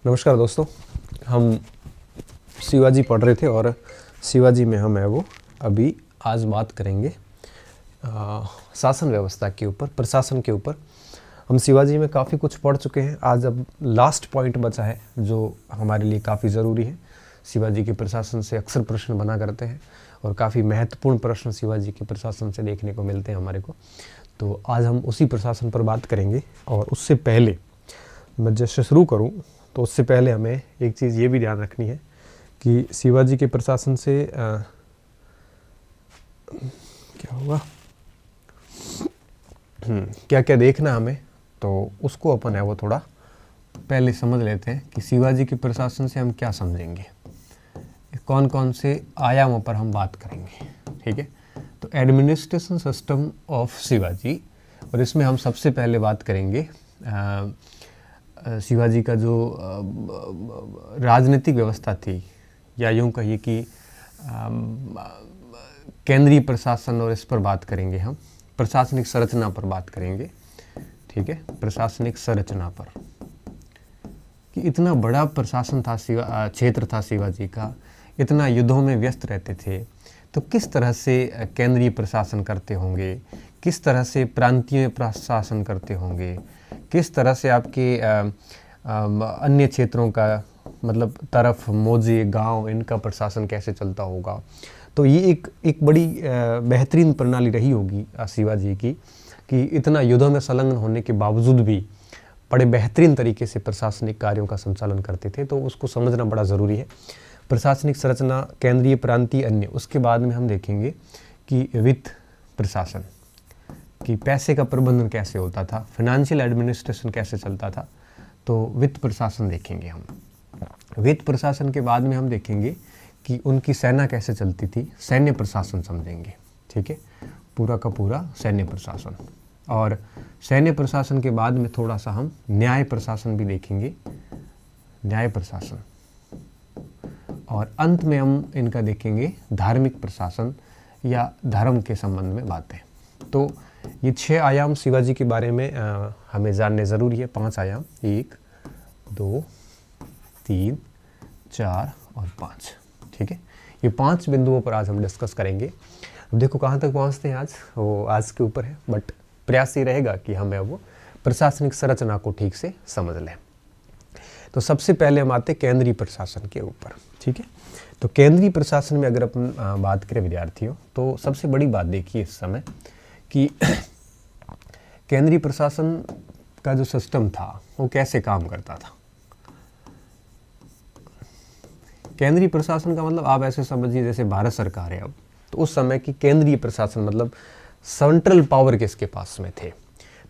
नमस्कार दोस्तों, हम शिवाजी पढ़ रहे थे और शिवाजी में हम है वो अभी आज बात करेंगे शासन व्यवस्था के ऊपर, प्रशासन के ऊपर। हम शिवाजी में काफ़ी कुछ पढ़ चुके हैं। आज अब लास्ट पॉइंट बचा है जो हमारे लिए काफ़ी ज़रूरी है। शिवाजी के प्रशासन से अक्सर प्रश्न बना करते हैं और काफ़ी महत्वपूर्ण प्रश्न शिवाजी के प्रशासन से देखने को मिलते हैं हमारे को। तो आज हम उसी प्रशासन पर बात करेंगे। और उससे पहले मैं जैसे शुरू करूं तो उससे पहले हमें एक चीज़ ये भी ध्यान रखनी है कि शिवाजी के प्रशासन से क्या होगा, क्या क्या देखना हमें, तो उसको अपन है वो थोड़ा पहले समझ लेते हैं कि शिवाजी के प्रशासन से हम क्या समझेंगे, कौन कौन से आयामों पर हम बात करेंगे। ठीक है, तो एडमिनिस्ट्रेशन सिस्टम ऑफ शिवाजी, और इसमें हम सबसे पहले बात करेंगे शिवाजी का जो राजनीतिक व्यवस्था थी, या यूँ कहिए कि केंद्रीय प्रशासन, और इस पर बात करेंगे हम। प्रशासनिक संरचना पर बात करेंगे। ठीक है, प्रशासनिक संरचना पर कि इतना बड़ा प्रशासन था, क्षेत्र था शिवाजी का, इतना युद्धों में व्यस्त रहते थे, तो किस तरह से केंद्रीय प्रशासन करते होंगे, किस तरह से प्रांतीय प्रशासन करते होंगे, किस तरह से आपके अन्य क्षेत्रों का मतलब तरफ, मौजे, गांव, इनका प्रशासन कैसे चलता होगा। तो ये एक बड़ी बेहतरीन प्रणाली रही होगी शिवाजी की, कि इतना युद्धों में संलग्न होने के बावजूद भी बड़े बेहतरीन तरीके से प्रशासनिक कार्यों का संचालन करते थे। तो उसको समझना बड़ा ज़रूरी है। प्रशासनिक संरचना, केंद्रीय, प्रांतीय, अन्य। उसके बाद में हम देखेंगे कि वित्त प्रशासन, कि पैसे का प्रबंधन कैसे होता था, फाइनेंशियल एडमिनिस्ट्रेशन कैसे चलता था। तो वित्त प्रशासन देखेंगे हम। वित्त प्रशासन के बाद में हम देखेंगे कि उनकी सेना कैसे चलती थी, सैन्य प्रशासन समझेंगे। ठीक है, पूरा का पूरा सैन्य प्रशासन। और सैन्य प्रशासन के बाद में थोड़ा सा हम न्याय प्रशासन भी देखेंगे, न्याय प्रशासन। और अंत में हम इनका देखेंगे धार्मिक प्रशासन, या धर्म के संबंध में बातें। तो ये 6 आयाम शिवाजी के बारे में हमें जानने ज़रूरी है। 5 आयाम, 1, 2, 3, 4 और 5। ठीक है, ये 5 बिंदुओं पर आज हम डिस्कस करेंगे। अब देखो कहाँ तक पहुँचते हैं आज, वो आज के ऊपर है, बट प्रयास ये रहेगा कि हमें वो प्रशासनिक संरचना को ठीक से समझ लें। तो सबसे पहले हम आते हैं केंद्रीय प्रशासन के ऊपर। ठीक है, तो केंद्रीय प्रशासन में अगर अपन बात करें विद्यार्थियों, तो सबसे बड़ी बात देखिए इस समय कि केंद्रीय प्रशासन का जो सिस्टम था वो कैसे काम करता था। केंद्रीय प्रशासन का मतलब आप ऐसे समझिए जैसे भारत सरकार है अब, तो उस समय की केंद्रीय प्रशासन मतलब सेंट्रल पावर किसके पास में थे।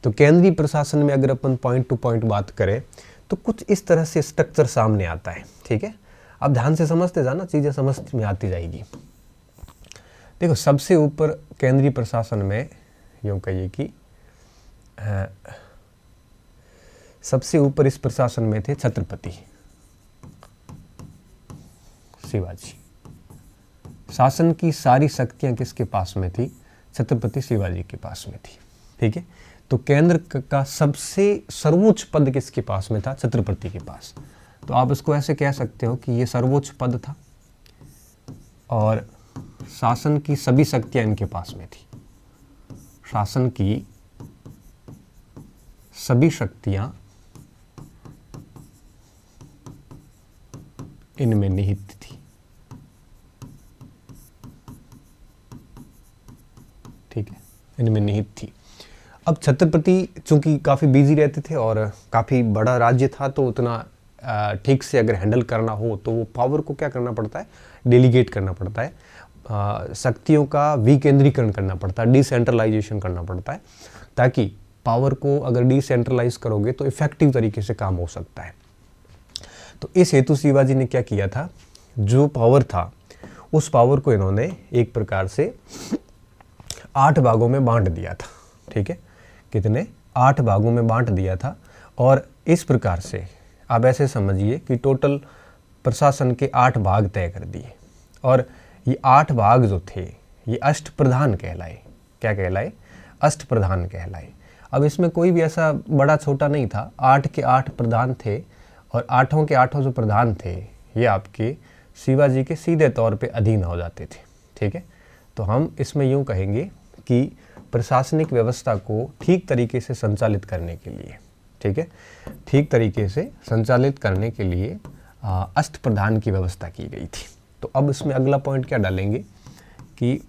तो केंद्रीय प्रशासन में अगर अपन पॉइंट टू पॉइंट बात करें तो कुछ इस तरह से स्ट्रक्चर सामने आता है। ठीक है, आप ध्यान से समझते जाना, चीज़ें समझ में आती जाएगी। देखो, सबसे ऊपर केंद्रीय प्रशासन में यूँ कहिए कि सबसे ऊपर इस प्रशासन में थे छत्रपति शिवाजी। शासन की सारी शक्तियां किसके पास में थी? छत्रपति शिवाजी के पास में थी। ठीक है, तो केंद्र का सबसे सर्वोच्च पद किसके पास में था? छत्रपति के पास। तो आप इसको ऐसे कह सकते हो कि ये सर्वोच्च पद था और शासन की सभी शक्तियां इनके पास में थी। शासन की सभी शक्तियां इनमें निहित थी। ठीक है, इनमें निहित थी। अब छत्रपति चूंकि काफ़ी बिजी रहते थे और काफ़ी बड़ा राज्य था, तो उतना ठीक से अगर हैंडल करना हो तो वो पावर को क्या करना पड़ता है? डेलीगेट करना पड़ता है, शक्तियों का विकेंद्रीकरण करना पड़ता है, डिसेंट्रलाइजेशन करना पड़ता है, ताकि पावर को अगर डिसेंट्रलाइज करोगे तो इफेक्टिव तरीके से काम हो सकता है। तो इस हेतु शिवाजी ने क्या किया था, जो पावर था उस पावर को इन्होंने एक प्रकार से 8 भागों में बांट दिया था। ठीक है, कितने? 8 भागों में बांट दिया था। और इस प्रकार से आप ऐसे समझिए कि टोटल प्रशासन के 8 भाग तय कर दिए। और ये 8 भाग जो थे ये अष्टप्रधान कहलाए। क्या कहलाए? अष्टप्रधान कहलाए। अब इसमें कोई भी ऐसा बड़ा छोटा नहीं था, 8 के 8 प्रधान थे और आठों के आठों जो प्रधान थे ये आपके शिवाजी के सीधे तौर पे अधीन हो जाते थे। ठीक है, तो हम इसमें यूँ कहेंगे कि प्रशासनिक व्यवस्था को ठीक तरीके से संचालित करने के लिए, ठीक है, ठीक तरीके से संचालित करने के लिए अष्टप्रधान की व्यवस्था की गई थी। तो अब इसमें अगला पॉइंट क्या डालेंगे कि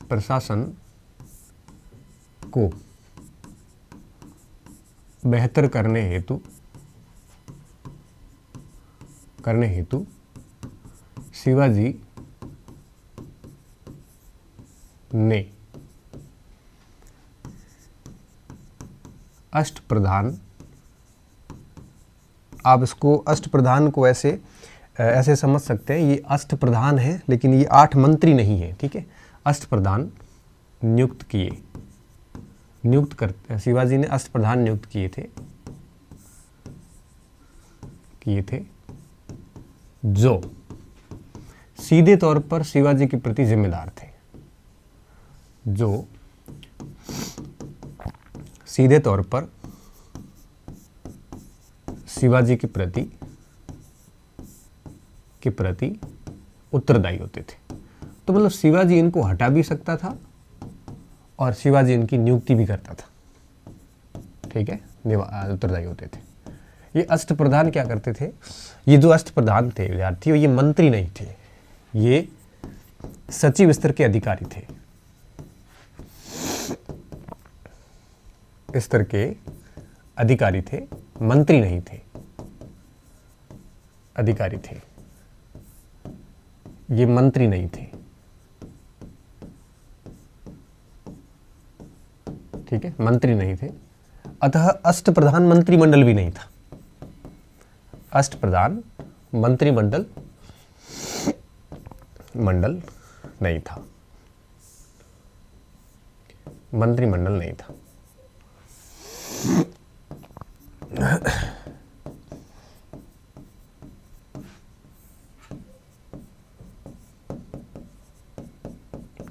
प्रशासन को बेहतर करने हेतु शिवाजी ने अष्टप्रधान, आप इसको अष्टप्रधान को ऐसे समझ सकते हैं, ये अष्टप्रधान है लेकिन ये 8 मंत्री नहीं है। ठीक है, अष्टप्रधान शिवाजी ने अष्टप्रधान नियुक्त किए थे जो सीधे तौर पर शिवाजी के प्रति जिम्मेदार थे, जो सीधे तौर पर शिवाजी के प्रति उत्तरदायी होते थे। तो मतलब शिवाजी इनको हटा भी सकता था और शिवाजी इनकी नियुक्ति भी करता था। ठीक है, उत्तरदायी होते थे। ये अष्टप्रधान क्या करते थे, ये जो अष्टप्रधान थे विद्यार्थी, ये मंत्री नहीं थे, ये सचिव स्तर के अधिकारी थे, स्तर के अधिकारी थे, मंत्री नहीं थे, अधिकारी थे, ये मंत्री नहीं थे। ठीक है, मंत्री नहीं थे, अतः अष्टप्रधान मंत्रिमंडल भी नहीं था। अष्टप्रधान मंत्रिमंडल नहीं था, मंत्रिमंडल नहीं था।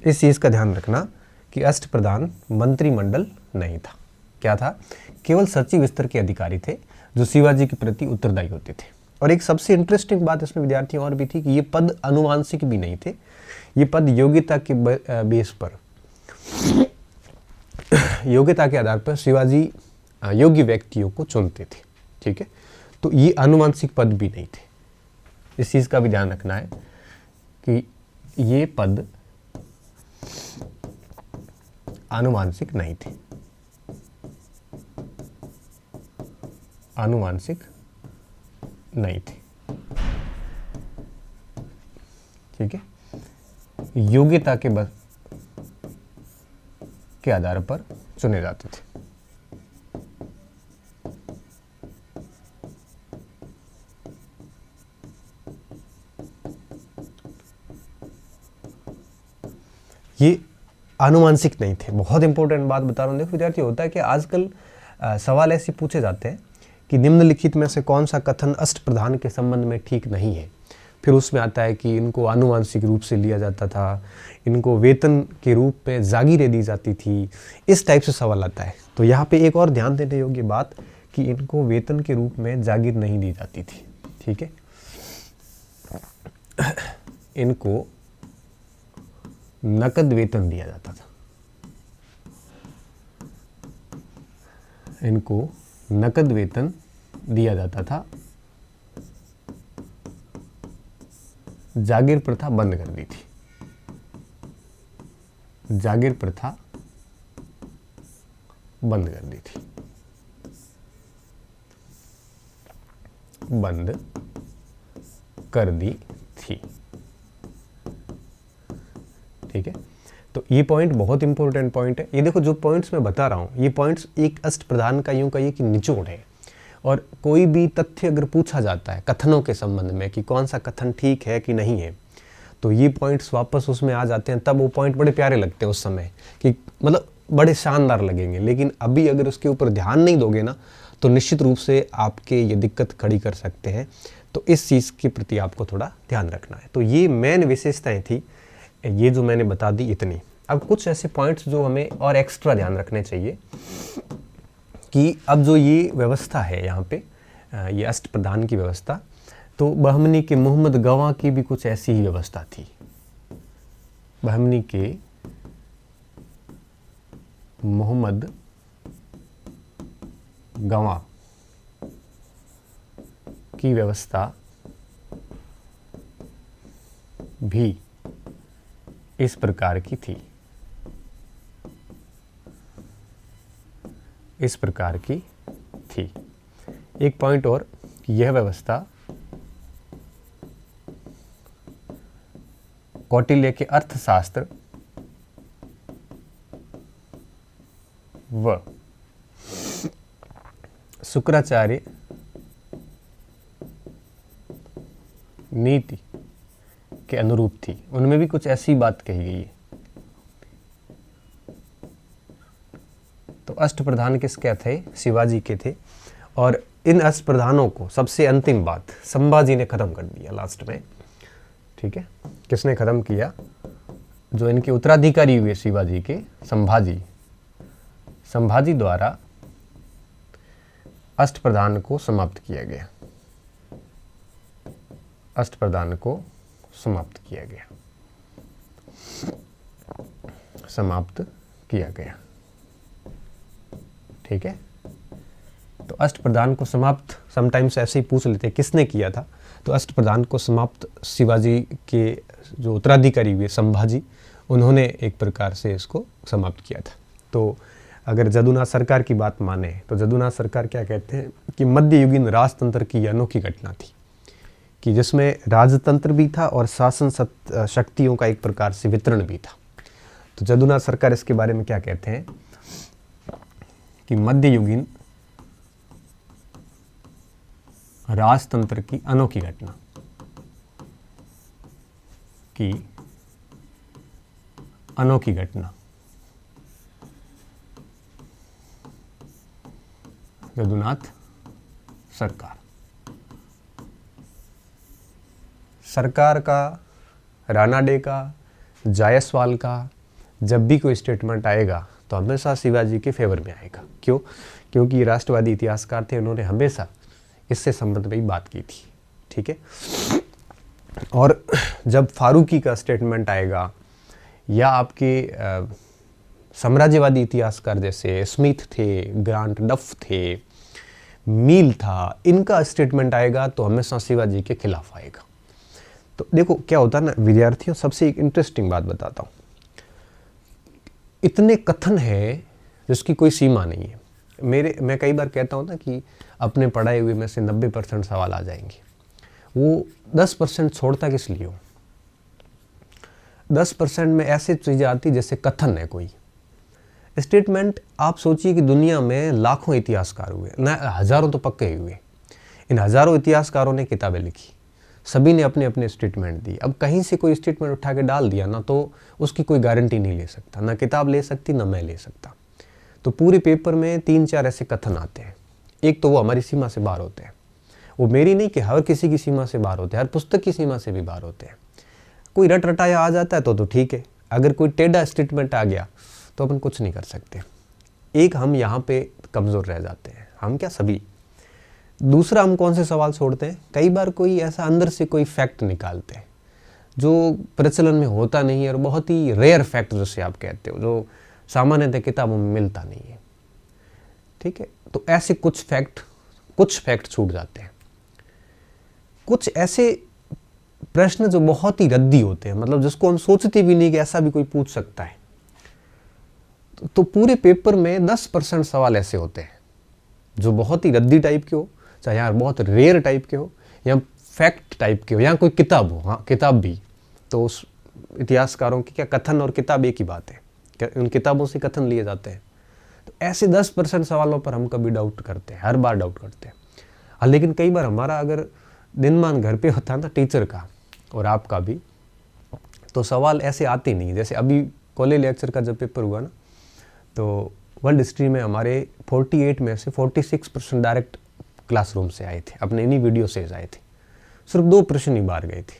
इस चीज का ध्यान रखना कि अष्टप्रधान मंत्रिमंडल नहीं था। क्या था, केवल सचिव स्तर के अधिकारी थे जो शिवाजी के प्रति उत्तरदायी होते थे। और एक सबसे इंटरेस्टिंग बात इसमें विद्यार्थियों और भी थी कि ये पद अनुवांशिक भी नहीं थे, ये पद योग्यता के बेस पर, योग्यता के आधार पर शिवाजी योग्य व्यक्तियों को चुनते थे। ठीक है, तो ये अनुवांशिक पद भी नहीं थे। इस चीज का भी ध्यान रखना है कि ये पद आनुवांशिक नहीं थे, आनुवांशिक नहीं थे। ठीक है, योग्यता के आधार पर चुने जाते थे। ये आनुवांशिक नहीं थे। बहुत इंपॉर्टेंट बात बता रहा हूँ। देखो विद्यार्थी, होता है कि आजकल सवाल ऐसे पूछे जाते हैं कि निम्नलिखित में से कौन सा कथन अष्टप्रधान के संबंध में ठीक नहीं है। फिर उसमें आता है कि इनको आनुवांशिक रूप से लिया जाता था, इनको वेतन के रूप में जागीरें दी जाती थी, इस टाइप से सवाल आता है। तो यहाँ पे एक और ध्यान देने योग्य बात कि इनको वेतन के रूप में जागीर नहीं दी जाती थी। ठीक है, इनको नकद वेतन दिया जाता था, इनको नकद वेतन दिया जाता था। जागीर प्रथा बंद कर दी थी, जागीर प्रथा बंद कर दी थी, बंद कर दी थी। ठीक है, तो ये पॉइंट बहुत इंपॉर्टेंट पॉइंट है। ये देखो, जो पॉइंट्स मैं बता रहा हूँ, ये पॉइंट्स एक अष्टप्रधान का यूं कहिए कि निचोड़ है। और कोई भी तथ्य अगर पूछा जाता है कथनों के संबंध में कि कौन सा कथन ठीक है कि नहीं है, तो ये पॉइंट्स वापस उसमें आ जाते हैं। तब वो पॉइंट बड़े प्यारे लगते हैं उस समय, कि मतलब बड़े शानदार लगेंगे। लेकिन अभी अगर उसके ऊपर ध्यान नहीं दोगे ना, तो निश्चित रूप से आपके ये दिक्कत खड़ी कर सकते हैं। तो इस चीज़ के प्रति आपको थोड़ा ध्यान रखना है। तो ये मेन विशेषताएं थी, ये जो मैंने बता दी इतनी। अब कुछ ऐसे पॉइंट्स जो हमें और एक्स्ट्रा ध्यान रखने चाहिए कि अब जो ये व्यवस्था है यहाँ पे, ये अष्टप्रधान की व्यवस्था, तो बहमनी के मोहम्मद गवाह की भी कुछ ऐसी ही व्यवस्था थी। बहमनी के मोहम्मद गवाह की व्यवस्था भी इस प्रकार की थी, इस प्रकार की थी। एक पॉइंट और, यह व्यवस्था कौटिल्य के अर्थशास्त्र व शुक्राचार्य नीति के अनुरूप थी। उनमें भी कुछ ऐसी बात कही गई है। तो अष्टप्रधान किसके थे? शिवाजी के थे। और इन अष्टप्रधानों को सबसे अंतिम बात संभाजी ने खत्म कर दिया लास्ट में। ठीक है, किसने खत्म किया? जो इनके उत्तराधिकारी हुए शिवाजी के, संभाजी, संभाजी द्वारा अष्टप्रधान को समाप्त किया गया, अष्टप्रधान को समाप्त किया गया, समाप्त किया गया। ठीक है, तो अष्टप्रधान को समाप्त समटाइम्स ऐसे ही पूछ लेते किसने किया था, तो अष्टप्रधान को समाप्त शिवाजी के जो उत्तराधिकारी हुए संभाजी, उन्होंने एक प्रकार से इसको समाप्त किया था। तो अगर जदुनाथ सरकार की बात माने तो जदुनाथ सरकार क्या कहते हैं कि मध्ययुगीन राजतंत्र की अनोखी घटना थी, कि जिसमें राजतंत्र भी था और शासन शक्तियों का एक प्रकार से वितरण भी था। तो जदुनाथ सरकार इसके बारे में क्या कहते हैं कि मध्ययुगीन राजतंत्र की अनोखी घटना, की अनोखी घटना, जदुनाथ सरकार, सरकार का, रानाडे का, जायसवाल का जब भी कोई स्टेटमेंट आएगा तो हमेशा शिवाजी के फेवर में आएगा। क्यों? क्योंकि राष्ट्रवादी इतिहासकार थे, उन्होंने हमेशा इससे संबंध में बात की थी। ठीक है, और जब फारूकी का स्टेटमेंट आएगा या आपके साम्राज्यवादी इतिहासकार जैसे स्मिथ थे, ग्रांट डफ थे, मील था, इनका स्टेटमेंट आएगा तो हमेशा शिवाजी के खिलाफ आएगा। तो देखो क्या होता है ना विद्यार्थियों, सबसे एक इंटरेस्टिंग बात बताता हूँ। इतने कथन है जिसकी कोई सीमा नहीं है। मैं कई बार कहता हूँ ना कि अपने पढ़ाए हुए में से 90% सवाल आ जाएंगे, वो 10% छोड़ता किस लिए हो? 10% में ऐसी चीज़ें आती जैसे कथन है, कोई स्टेटमेंट। आप सोचिए कि दुनिया में लाखों इतिहासकार हुए ना, हजारों तो पक्के ही हुए। इन हजारों इतिहासकारों ने किताबें लिखी, सभी ने अपने अपने स्टेटमेंट दी। अब कहीं से कोई स्टेटमेंट उठा के डाल दिया ना, तो उसकी कोई गारंटी नहीं ले सकता, ना किताब ले सकती, ना मैं ले सकता। तो पूरे पेपर में 3-4 ऐसे कथन आते हैं। एक तो वो हमारी सीमा से बाहर होते हैं, वो मेरी नहीं कि हर किसी की सीमा से बाहर होते हैं, हर पुस्तक की सीमा से भी बाहर होते हैं। कोई रट रटाया आ जाता है तो ठीक है, अगर कोई टेढ़ा स्टेटमेंट आ गया तो अपन कुछ नहीं कर सकते। एक हम यहाँ पे कमज़ोर रह जाते हैं, हम क्या सभी। दूसरा, हम कौन से सवाल छोड़ते हैं? कई बार कोई ऐसा अंदर से कोई फैक्ट निकालते हैं जो प्रचलन में होता नहीं है, और बहुत ही रेयर फैक्ट जिसे आप कहते हो, जो सामान्यतः किताबों में मिलता नहीं है। ठीक है, तो ऐसे कुछ फैक्ट छूट जाते हैं। कुछ ऐसे प्रश्न जो बहुत ही रद्दी होते हैं, मतलब जिसको हम सोचते भी नहीं कि ऐसा भी कोई पूछ सकता है। तो पूरे पेपर में 10% सवाल ऐसे होते हैं जो बहुत ही रद्दी टाइप के हो, चाहे यार बहुत रेयर टाइप के हो, या फैक्ट टाइप के हो, या कोई किताब हो। हाँ, किताब भी तो उस इतिहासकारों की क्या कथन और किताब एक ही बात है, उन किताबों से कथन लिए जाते हैं। तो ऐसे 10% सवालों पर हम कभी डाउट करते हैं, हर बार डाउट करते हैं। हाँ, लेकिन कई बार हमारा अगर दिनमान घर पे होता है ना, टीचर का और आपका भी, तो सवाल ऐसे आते नहीं। जैसे अभी कॉलेज लेक्चर का जब पेपर हुआ ना, तो वर्ल्ड हिस्ट्री में हमारे 48 में से 46% डायरेक्ट क्लासरूम से आए थे, अपने इन्हीं वीडियो से आए थे। सिर्फ 2 प्रश्न ही बाहर गए थे,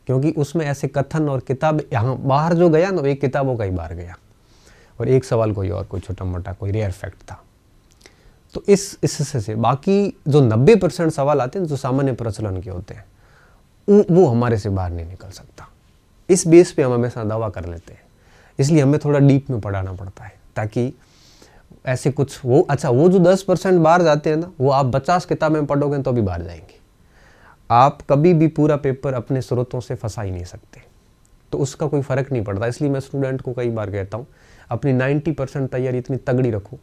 क्योंकि उसमें ऐसे कथन और किताब, यहाँ बाहर जो गया ना, एक किताबों का ही बाहर गया, और एक सवाल कोई और, कोई छोटा मोटा कोई रेयर फैक्ट था। तो इस इससे से बाकी जो 90% सवाल आते हैं जो सामान्य प्रचलन के होते हैं वो हमारे से बाहर नहीं निकल सकता। इस बेस पे हम हमेशा दावा कर लेते हैं, इसलिए हमें थोड़ा डीप में पढ़ाना पड़ता है ताकि ऐसे कुछ वो जो 10% बाहर जाते हैं ना, वो आप 50 किताब में पढ़ोगे तो भी बाहर जाएंगे। आप कभी भी पूरा पेपर अपने स्रोतों से फंसा ही नहीं सकते, तो उसका कोई फ़र्क नहीं पड़ता। इसलिए मैं स्टूडेंट को कई बार कहता हूँ अपनी 90% तैयारी इतनी तगड़ी रखो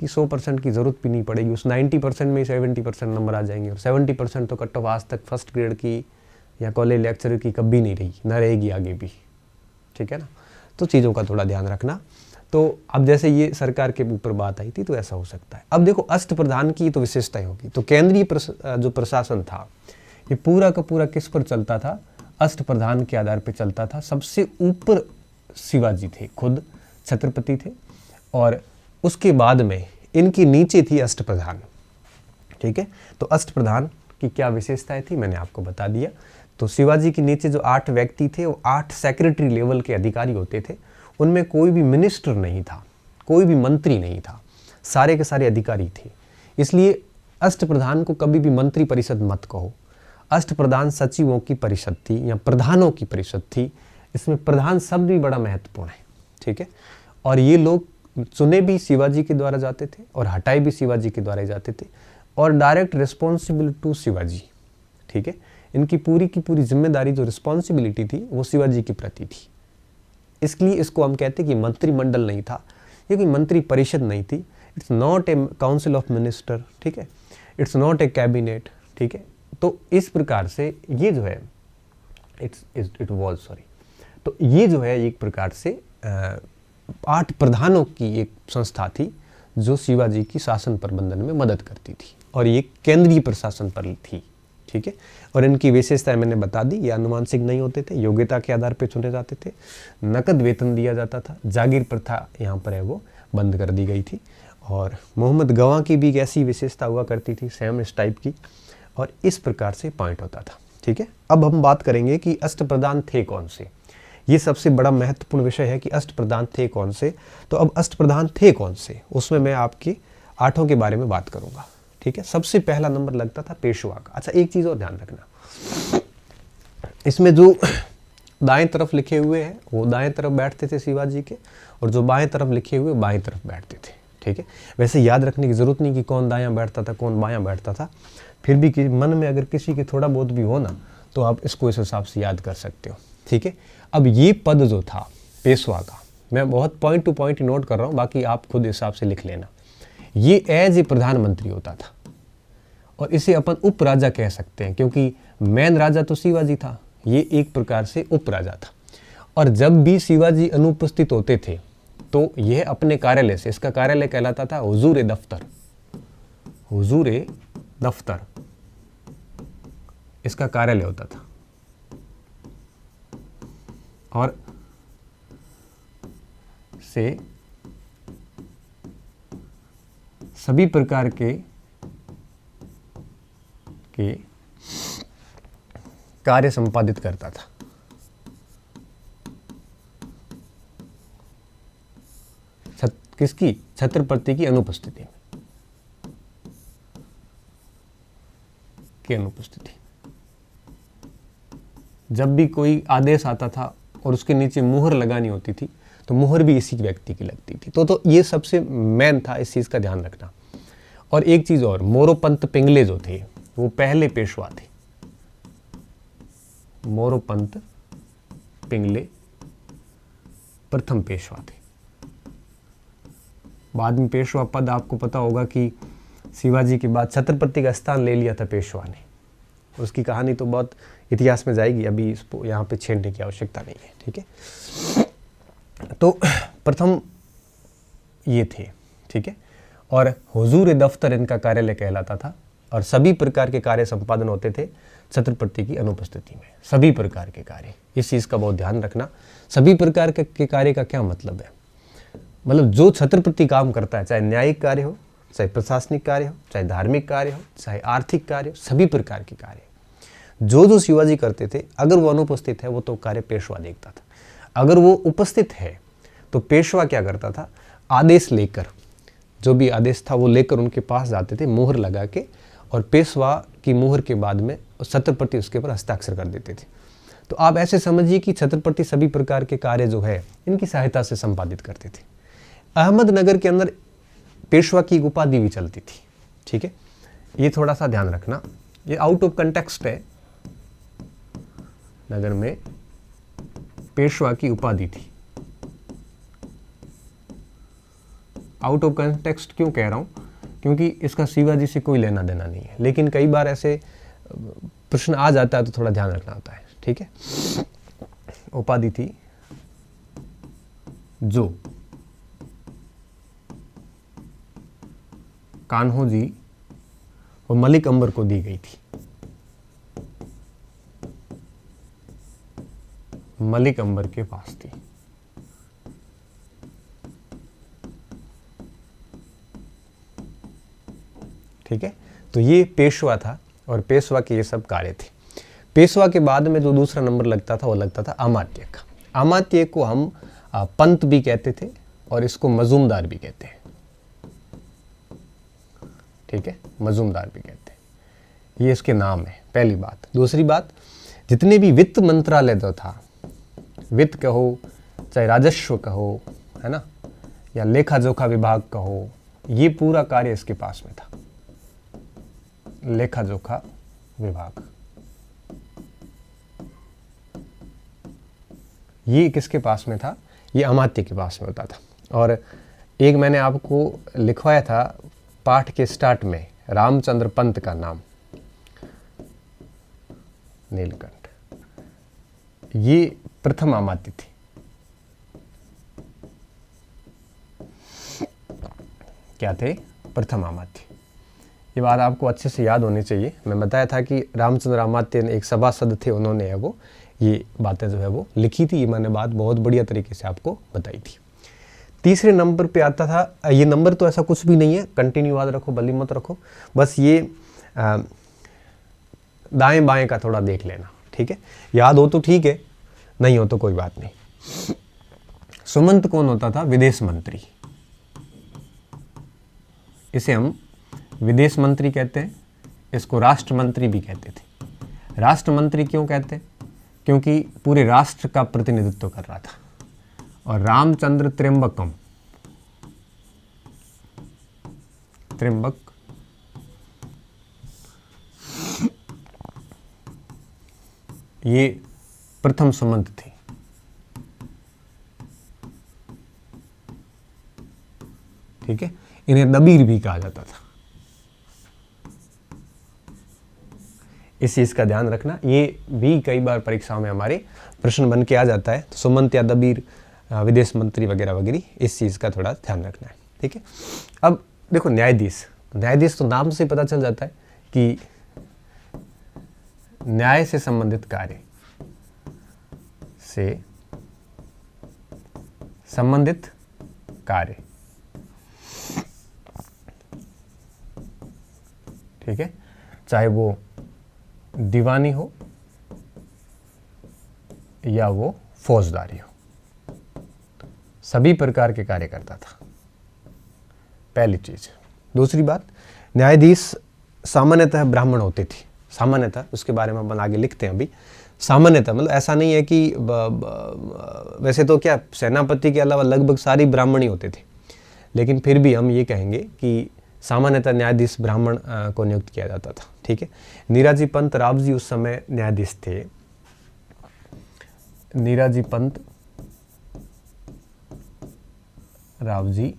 कि 100% की ज़रूरत भी नहीं पड़ेगी। उस 90% में 70% नंबर आ जाएंगे, और 70% तो कट ऑफ आज तक फर्स्ट ग्रेड की या कॉलेज लेक्चरर की कभी नहीं रही, ना रहेगी आगे भी, ठीक है ना। तो चीज़ों का थोड़ा ध्यान रखना। तो अब जैसे ये सरकार के ऊपर बात आई थी तो ऐसा हो सकता है। अब देखो अष्टप्रधान की तो विशेषताएं होगी। तो केंद्रीय जो प्रशासन था ये पूरा का पूरा किस पर चलता था? अष्टप्रधान के आधार पर चलता था। सबसे ऊपर शिवाजी थे, खुद छत्रपति थे, और उसके बाद में इनके नीचे थी अष्टप्रधान, ठीक है। तो अष्टप्रधान की क्या विशेषताएं थी मैंने आपको बता दिया। तो शिवाजी के नीचे जो 8 व्यक्ति थे वो 8 सेक्रेटरी लेवल के अधिकारी होते थे। उनमें कोई भी मिनिस्टर नहीं था, कोई भी मंत्री नहीं था, सारे के सारे अधिकारी थे। इसलिए अष्टप्रधान को कभी भी मंत्री परिषद मत कहो, अष्टप्रधान सचिवों की परिषद थी या प्रधानों की परिषद थी। इसमें प्रधान शब्द भी बड़ा महत्वपूर्ण है, ठीक है। और ये लोग चुने भी शिवाजी के द्वारा जाते थे और हटाए भी शिवाजी के द्वारा ही जाते थे, और डायरेक्ट रिस्पॉन्सिबल टू शिवाजी, ठीक है। इनकी पूरी की पूरी जिम्मेदारी जो रिस्पॉन्सिबिलिटी थी वो शिवाजी के प्रति थी। इसलिए इसको हम कहते हैं कि मंत्रिमंडल नहीं था, ये कोई मंत्री परिषद नहीं थी। It's not a council of minister, ठीक है, इट्स नॉट ए कैबिनेट, ठीक है। तो इस प्रकार से ये जो है तो ये जो है एक प्रकार से 8 प्रधानों की एक संस्था थी जो शिवाजी की शासन प्रबंधन में मदद करती थी, और ये केंद्रीय प्रशासन पर थी, ठीक है। और इनकी विशेषताएं मैंने बता दी। ये अनुवांशिक नहीं होते थे, योग्यता के आधार पर चुने जाते थे, नकद वेतन दिया जाता था, जागीर प्रथा यहाँ पर है वो बंद कर दी गई थी। और मोहम्मद गवाह की भी एक ऐसी विशेषता हुआ करती थी, सेम इस टाइप की, और इस प्रकार से पॉइंट होता था, ठीक है। अब हम बात करेंगे कि अष्टप्रधान थे कौन से। ये सबसे बड़ा महत्वपूर्ण विषय है कि अष्टप्रधान थे कौन से। तो अब अष्टप्रधान थे कौन से, उसमें मैं आपके 8 के बारे में बात करूंगा, ठीक है। सबसे पहला नंबर लगता था पेशवा का। अच्छा, एक चीज और ध्यान रखना, इसमें जो दाएं तरफ लिखे हुए हैं वो दाएं तरफ बैठते थे शिवाजी के, और जो बाएं तरफ लिखे हुए बाएं तरफ बैठते थे, ठीक है। वैसे याद रखने की जरूरत नहीं कि कौन दायां बैठता था कौन बायां बैठता था, फिर भी मन में अगर किसी के थोड़ा बहुत भी हो ना तो आप इसको इस हिसाब से याद कर सकते हो, ठीक है। अब ये पद जो था पेशवा का, मैं बहुत पॉइंट टू पॉइंट नोट कर रहा हूँ, बाकी आप खुद हिसाब से लिख लेना। ये एज ए प्रधानमंत्री होता था, और इसे अपन उप राजा कह सकते हैं, क्योंकि मेन राजा तो शिवाजी था, ये एक प्रकार से उप राजा था। और जब भी शिवाजी अनुपस्थित होते थे तो यह अपने कार्यालय से, इसका कार्यालय कहलाता था हुजूर दफ्तर, हुजूर दफ्तर इसका कार्यालय होता था। और से सभी प्रकार के कार्य संपादित करता था। किसकी? छत्रपति की अनुपस्थिति में, की अनुपस्थिति। जब भी कोई आदेश आता था और उसके नीचे मुहर लगानी होती थी तो मुहर भी इसी व्यक्ति की लगती थी। तो ये सबसे मेन था, इस चीज़ का ध्यान रखना। और एक चीज़ और, मोरोपंत पिंगले जो थे वो पहले पेशवा थे। मोरोपंत पिंगले प्रथम पेशवा थे। बाद में पेशवा पद आपको पता होगा कि शिवाजी के बाद छत्रपति का स्थान ले लिया था पेशवा ने। उसकी कहानी तो बहुत इतिहास में जाएगी, अभी इसको यहाँ पे छेड़ने की आवश्यकता नहीं है, ठीक है। तो प्रथम ये थे, ठीक है। और हुजूर दफ्तर इनका कार्यालय कहलाता था, और सभी प्रकार के कार्य संपादन होते थे छत्रपति की अनुपस्थिति में, सभी प्रकार के कार्य। इस चीज़ का बहुत ध्यान रखना। सभी प्रकार के कार्य का क्या मतलब है? मतलब जो छत्रपति काम करता है, चाहे न्यायिक कार्य हो, चाहे प्रशासनिक कार्य हो, चाहे धार्मिक कार्य हो, चाहे आर्थिक कार्य हो, सभी प्रकार के कार्य जो शिवाजी करते थे, अगर वो अनुपस्थित है वो तो कार्य पेशवा देखता था। अगर वो उपस्थित है तो पेशवा क्या करता था? आदेश लेकर जो भी आदेश था वो लेकर उनके पास जाते थे मोहर लगा के, और पेशवा की मोहर के बाद में छत्रपति उसके ऊपर हस्ताक्षर कर देते थे। तो आप ऐसे समझिए कि छत्रपति सभी प्रकार के कार्य जो है इनकी सहायता से संपादित करते थे। अहमदनगर के अंदर पेशवा की उपाधि भी चलती थी, ठीक है, ये थोड़ा सा ध्यान रखना, ये आउट ऑफ कंटेक्स्ट है। नगर में पेशवा की उपाधि थी, आउट ऑफ कंटेक्स्ट क्यों कह रहा हूं, क्योंकि इसका शिवाजी से कोई लेना देना नहीं है, लेकिन कई बार ऐसे प्रश्न आ जाता है तो थोड़ा ध्यान रखना होता है, ठीक है। उपाधि थी जो कान्होजी और मलिक अंबर को दी गई थी। मलिक अंबर के पास थी। ठीक है, तो ये पेशवा था और पेशवा के ये सब कार्य थे। पेशवा के बाद में जो दूसरा नंबर लगता था वो लगता था अमात्य का। अमात्य को हम पंत भी कहते थे और इसको मजूमदार भी कहते हैं, ठीक है, मजूमदार भी कहते हैं, ये इसके नाम है, पहली बात। दूसरी बात, जितने भी वित्त मंत्रालय जो था, वित्त कहो चाहे राजस्व कहो, है ना, या लेखा जोखा विभाग कहो, ये पूरा कार्य इसके पास में था। लेखा जोखा विभाग ये किसके पास में था, ये अमात्य के पास में होता था। और एक मैंने आपको लिखवाया था पाठ के स्टार्ट में, रामचंद्र पंत का नाम, नीलकंठ, ये प्रथम अमात्य थी। क्या थे? प्रथम अमात्य। ये बात आपको अच्छे से याद होनी चाहिए। मैं बताया था कि रामचंद्र अमात्य ने एक सभासद थे, उन्होंने वो ये बातें जो है वो लिखी थी। ये मैंने बात बहुत बढ़िया तरीके से आपको बताई थी। तीसरे नंबर पे आता था, ये नंबर तो ऐसा कुछ भी नहीं है, कंटिन्यू याद रखो, बल्ली मत रखो, बस ये दाएं बाएं का थोड़ा देख लेना, ठीक है। याद हो तो ठीक है, नहीं हो तो कोई बात नहीं। सुमंत कौन होता था? विदेश मंत्री। इसे हम विदेश मंत्री कहते हैं, इसको राष्ट्र मंत्री भी कहते थे। राष्ट्र मंत्री क्यों कहते हैं? क्योंकि पूरे राष्ट्र का प्रतिनिधित्व कर रहा था। और रामचंद्र त्र्यंबकम, त्र्यंबक, ये प्रथम सुमंत थे। ठीक है, इन्हें दबीर भी कहा जाता था। इस चीज का ध्यान रखना, ये भी कई बार परीक्षाओं में हमारे प्रश्न बन के आ जाता है। तो सुमंत या दबीर, विदेश मंत्री वगैरह वगैरह, इस चीज का थोड़ा ध्यान रखना है, ठीक है। अब देखो न्यायाधीश, न्यायाधीश तो नाम से पता चल जाता है कि न्याय से संबंधित कार्य से संबंधित कार्य, ठीक है, चाहे वो दीवानी हो या वो फौजदारी हो, सभी प्रकार के कार्य करता था, पहली चीज। दूसरी बात, न्यायाधीश सामान्यतः ब्राह्मण होते थे। सामान्यतः, उसके बारे में अपन आगे लिखते हैं अभी। सामान्यतः मतलब ऐसा नहीं है कि वैसे तो क्या सेनापति के अलावा लगभग सारी ब्राह्मण ही होते थे, लेकिन फिर भी हम ये कहेंगे कि सामान्यतः न्यायाधीश ब्राह्मण को नियुक्त किया जाता था, ठीक है। नीराजी पंत रावजी उस समय न्यायाधीश थे। नीराजी पंत रावजी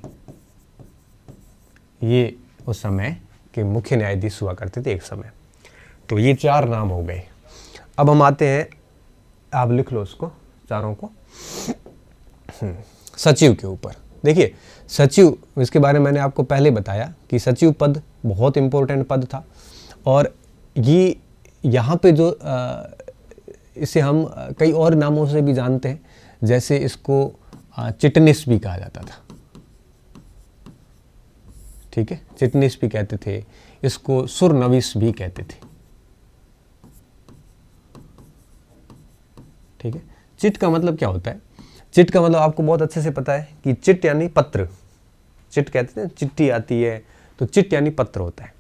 ये उस समय के मुख्य न्यायाधीश हुआ करते थे एक समय। तो ये चार नाम हो गए। अब हम आते हैं, आप लिख लो उसको, चारों को, सचिव के ऊपर। देखिए सचिव, इसके बारे में मैंने आपको पहले बताया कि सचिव पद बहुत इंपॉर्टेंट पद था। और ये यहाँ पे जो इसे हम कई और नामों से भी जानते हैं, जैसे इसको चिटनिस भी कहा जाता था, ठीक है, चिटनिस भी कहते थे, इसको सुरनविस भी कहते थे, ठीक है। चिट का मतलब क्या होता है? चिट का मतलब आपको बहुत अच्छे से पता है कि चिट यानी पत्र, चिट कहते थे, चिट्ठी आती है, तो चिट यानी पत्र होता है।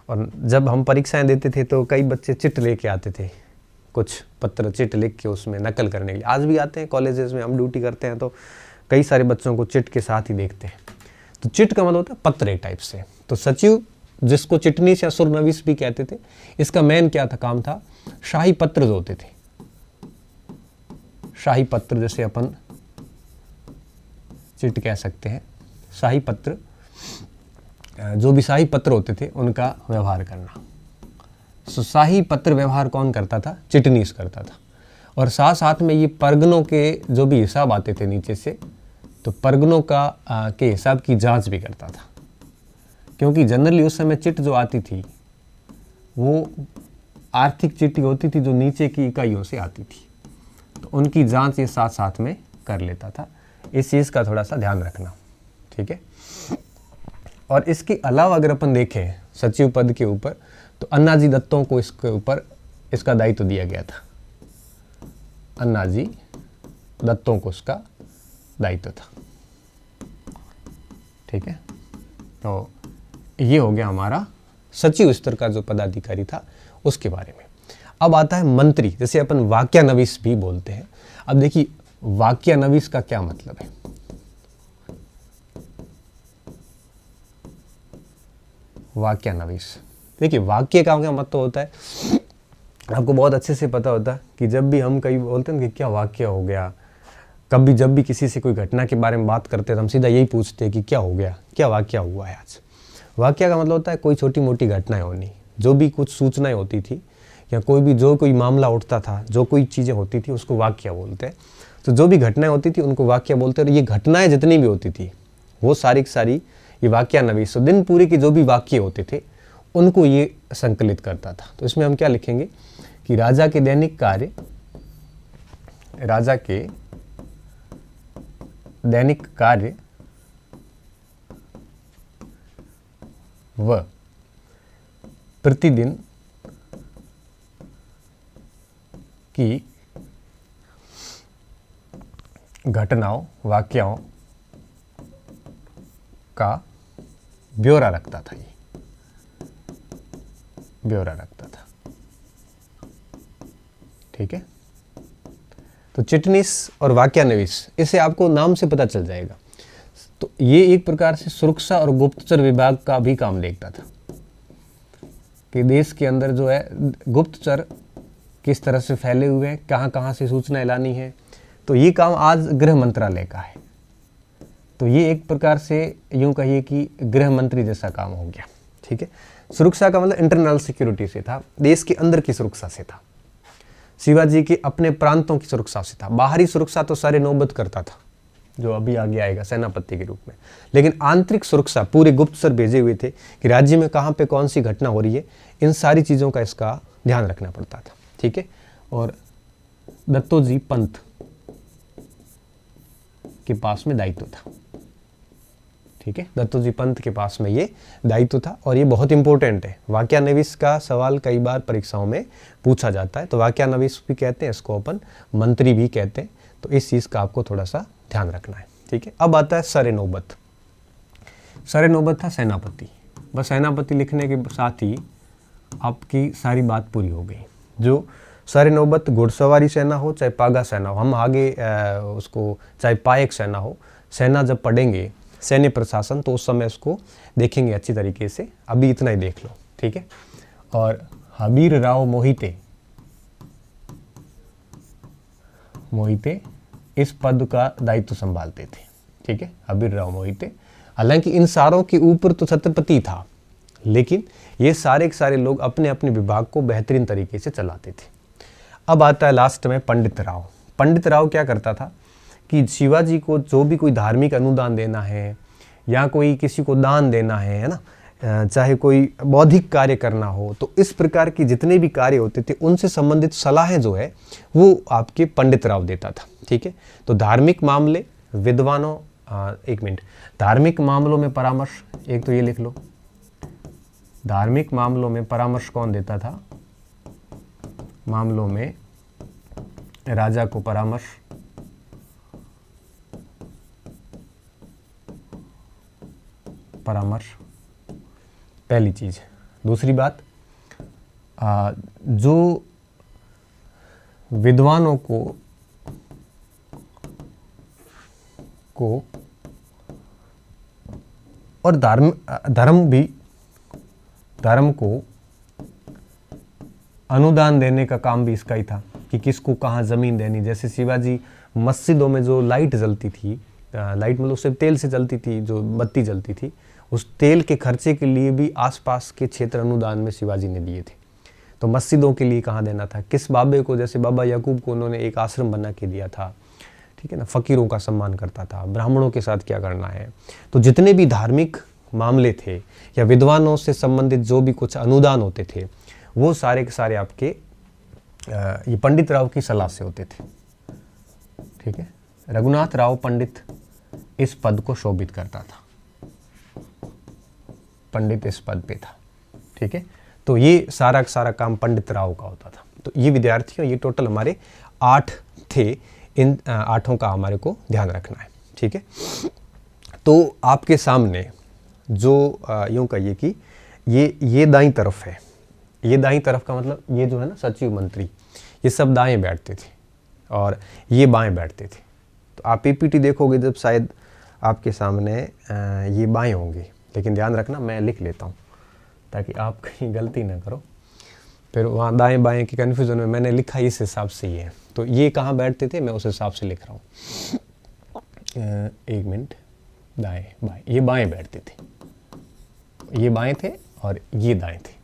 और जब हम परीक्षाएं देते थे तो कई बच्चे चिट लेके आते थे, कुछ पत्र चिट लिख के उसमें नकल करने के लिए। आज भी आते हैं कॉलेजेस में, हम ड्यूटी करते हैं तो कई सारे बच्चों को चिट के साथ ही देखते हैं। तो चिट का मतलब होता है पत्र एक टाइप से। तो सचिव, जिसको चिटनीस या सुरनवीस भी कहते थे, इसका मेन क्या था, काम था, शाही पत्र जो होते थे, शाही पत्र जैसे अपन चिट कह सकते हैं, शाही पत्र, जो भी शाही पत्र होते थे उनका व्यवहार करना। तो शाही पत्र व्यवहार कौन करता था, चिटनीस करता था। और साथ साथ में ये परगनों के जो भी हिसाब आते थे नीचे से, तो परगनों का के हिसाब की जांच भी करता था, क्योंकि जनरली उस समय चिट जो आती थी वो आर्थिक चिट्ठी होती थी जो नीचे की इकाइयों से आती थी, तो उनकी जांच ये साथ साथ में कर लेता था। इस चीज़ का थोड़ा सा ध्यान रखना, ठीक है। और इसके अलावा अगर अपन देखें सचिव पद के ऊपर, तो अन्नाजी दत्तों को इसके ऊपर इसका दायित्व दिया गया था, अन्नाजी दत्तों को उसका दायित्व था, ठीक है। तो ये हो गया हमारा सचिव स्तर का जो पदाधिकारी था उसके बारे में। अब आता है मंत्री, जैसे अपन वाक्यानवीस भी बोलते हैं। अब देखिए वाक्यानवीस का क्या मतलब है। वाक्यानवीस, देखिए वाक्य का क्या मतलब होता है, आपको बहुत अच्छे से पता होता है कि जब भी हम कहीं बोलते हैं कि क्या वाक्य हो गया, कभी जब भी किसी से कोई घटना के बारे में बात करते हैं तो हम सीधा यही पूछते हैं कि क्या हो गया, क्या वाक्य हुआ है आज। वाक्य का मतलब होता है कोई छोटी मोटी घटनाएं होनी, जो भी कुछ सूचनाएं होती थी या कोई मामला उठता था, जो कोई चीज़ें होती थी उसको वाक्य बोलते हैं। तो जो भी घटनाएं होती थी उनको वाक्य बोलते हैं। और ये घटनाएं जितनी भी होती थी वो सारी की सारी ये वाक्यानवीस, दिन पूरे के जो भी वाक्य होते थे उनको ये संकलित करता था। तो इसमें हम क्या लिखेंगे कि राजा के दैनिक कार्य, राजा के दैनिक कार्य व प्रतिदिन की घटनाओं वाक्यों का ब्यौरा रखता था, ये ब्यौरा रखता था, ठीक है। तो चिटनीस और वाक्यानवीस, इसे आपको नाम से पता चल जाएगा। तो ये एक प्रकार से सुरक्षा और गुप्तचर विभाग का भी काम देखता था कि देश के अंदर जो है गुप्तचर किस तरह से फैले हुए हैं, कहाँ कहाँ से सूचनाएं लानी है। तो ये काम आज गृह मंत्रालय का है। तो ये एक प्रकार से यूं कहिए कि गृह मंत्री जैसा काम हो गया, ठीक है। सुरक्षा का मतलब इंटरनल सिक्योरिटी से था, देश के अंदर की सुरक्षा से था, शिवाजी के अपने प्रांतों की सुरक्षा से था। बाहरी सुरक्षा तो सारे नौबत करता था, जो अभी आगे आएगा सेनापति के रूप में। लेकिन आंतरिक सुरक्षा पूरे गुप्तचर भेजे हुए थे कि राज्य में कहाँ पे कौन सी घटना हो रही है, इन सारी चीज़ों का इसका ध्यान रखना पड़ता था, ठीक है। और दत्तोजी पंत के पास में दायित्व था, ठीक है। दत्तोजी पंत के पास में ये दायित्व था और ये बहुत इंपॉर्टेंट है। वाक्यानवीस का सवाल कई बार परीक्षाओं में पूछा जाता है। तो वाक्यानवीस भी कहते हैं इसको, अपन मंत्री भी कहते हैं। तो इस चीज़ का आपको थोड़ा सा ध्यान रखना है, ठीक है। अब आता है सरे नौबत। सरे नौबत था सेनापति। बस सेनापति लिखने के साथ ही आपकी सारी बात पूरी हो गई। जो सरे नौबत घुड़सवारी सेना हो चाहे पागा सेना हो, हम आगे उसको चाहे पायक सेना हो, सेना जब पढ़ेंगे सैन्य प्रशासन तो उस समय उसको देखेंगे अच्छी तरीके से। अभी इतना ही देख लो, ठीक है। और हबीर राव मोहिते, मोहिते इस पद का दायित्व संभालते थे, ठीक है। हबीर राव मोहिते, हालांकि इन सारों के ऊपर तो छत्रपति था, लेकिन ये सारे के सारे लोग अपने अपने विभाग को बेहतरीन तरीके से चलाते थे। अब आता है लास्ट में पंडित राव। पंडित राव क्या करता था कि शिवाजी को जो भी कोई धार्मिक अनुदान देना है या कोई किसी को दान देना है ना, चाहे कोई बौद्धिक कार्य करना हो, तो इस प्रकार की जितने भी कार्य होते थे उनसे संबंधित सलाहें जो है वो आपके पंडित राव देता था, ठीक है। तो धार्मिक मामले विद्वानों, एक मिनट, धार्मिक मामलों में परामर्श, एक तो ये लिख लो, धार्मिक मामलों में परामर्श कौन देता था, मामलों में राजा को परामर्श परामर्श, पहली चीज। दूसरी बात, जो विद्वानों को और धर्म को अनुदान देने का काम भी इसका ही था कि किसको कहाँ जमीन देनी। जैसे शिवाजी मस्जिदों में जो लाइट जलती थी, लाइट मतलब सिर्फ तेल से जलती थी, जो बत्ती जलती थी, उस तेल के खर्चे के लिए भी आसपास के क्षेत्र अनुदान में शिवाजी ने दिए थे। तो मस्जिदों के लिए कहाँ देना था, किस बाबे को, जैसे बाबा याकूब को उन्होंने एक आश्रम बना के दिया था, ठीक है ना, फकीरों का सम्मान करता था, ब्राह्मणों के साथ क्या करना है। तो जितने भी धार्मिक मामले थे या विद्वानों से संबंधित जो भी कुछ अनुदान होते थे, वो सारे के सारे आपके ये पंडित राव की सलाह से होते थे, ठीक है। रघुनाथ राव पंडित इस पद को शोभित करता था, पंडित इस पद पे था, ठीक है। तो ये सारा का सारा काम पंडित राव का होता था। तो ये विद्यार्थियों, ये टोटल हमारे 8 थे, इन 8 का हमारे को ध्यान रखना है, ठीक है। तो आपके सामने जो यूं कहिए कि ये दाईं तरफ है, ये दाईं तरफ का मतलब ये जो है ना सचिव मंत्री, ये सब दाएं बैठते थे और ये बाएं बैठते थे। तो आप पीपीटी देखोगे जब, शायद आपके सामने ये बाएं होंगे, लेकिन ध्यान रखना मैं लिख लेता हूँ ताकि आप कहीं गलती ना करो, फिर वहाँ दाएं बाएं की कन्फ्यूजन में मैंने लिखा इस हिसाब से ही है। तो ये कहाँ बैठते थे मैं उस हिसाब से लिख रहा हूँ। एक मिनट, दाएं बाएं, ये बाएं बैठते थे, ये बाएं थे और ये दाएं थे।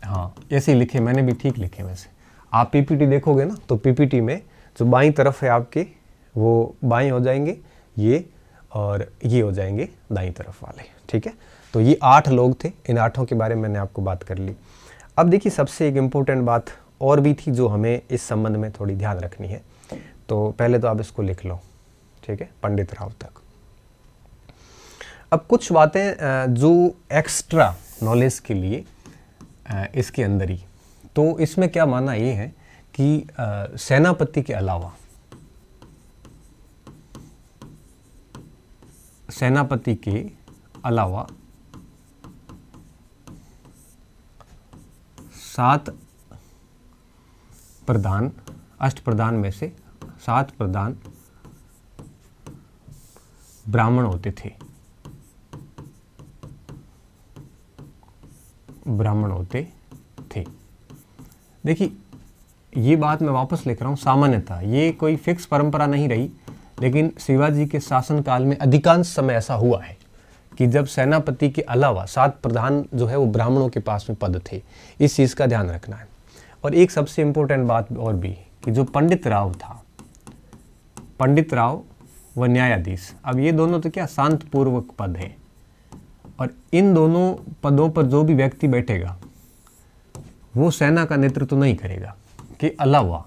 हाँ ऐसे ही लिखे मैंने भी, ठीक लिखे वैसे। आप पीपीटी देखोगे ना तो पीपीटी में जो बाईं तरफ है आपके, वो बाएं हो जाएंगे ये, और ये हो जाएंगे दाईं तरफ वाले, ठीक है। तो ये 8 लोग थे, इन 8 के बारे में मैंने आपको बात कर ली। अब देखिए सबसे एक इम्पोर्टेंट बात और भी थी जो हमें इस संबंध में थोड़ी ध्यान रखनी है। तो पहले तो आप इसको लिख लो, ठीक है, पंडित राव तक। अब कुछ बातें जो एक्स्ट्रा नॉलेज के लिए इसके अंदर ही, तो इसमें क्या माना ये है कि सेनापति के अलावा, सेनापति के अलावा 7 प्रधान, अष्टप्रधान में से 7 प्रधान ब्राह्मण होते थे, ब्राह्मण होते थे। देखिए ये बात मैं वापस लिख रहा हूँ, सामान्यतः ये कोई फिक्स परंपरा नहीं रही, लेकिन शिवाजी के शासनकाल में अधिकांश समय ऐसा हुआ है कि जब सेनापति के अलावा 7 प्रधान जो है वो ब्राह्मणों के पास में पद थे। इस चीज़ का ध्यान रखना है। और एक सबसे इम्पोर्टेंट बात और भी कि जो पंडित राव था, पंडित राव व न्यायाधीश, अब ये दोनों तो क्या शांतपूर्वक पद है, और इन दोनों पदों पर जो भी व्यक्ति बैठेगा वो सेना का नेतृत्व तो नहीं करेगा, के अलावा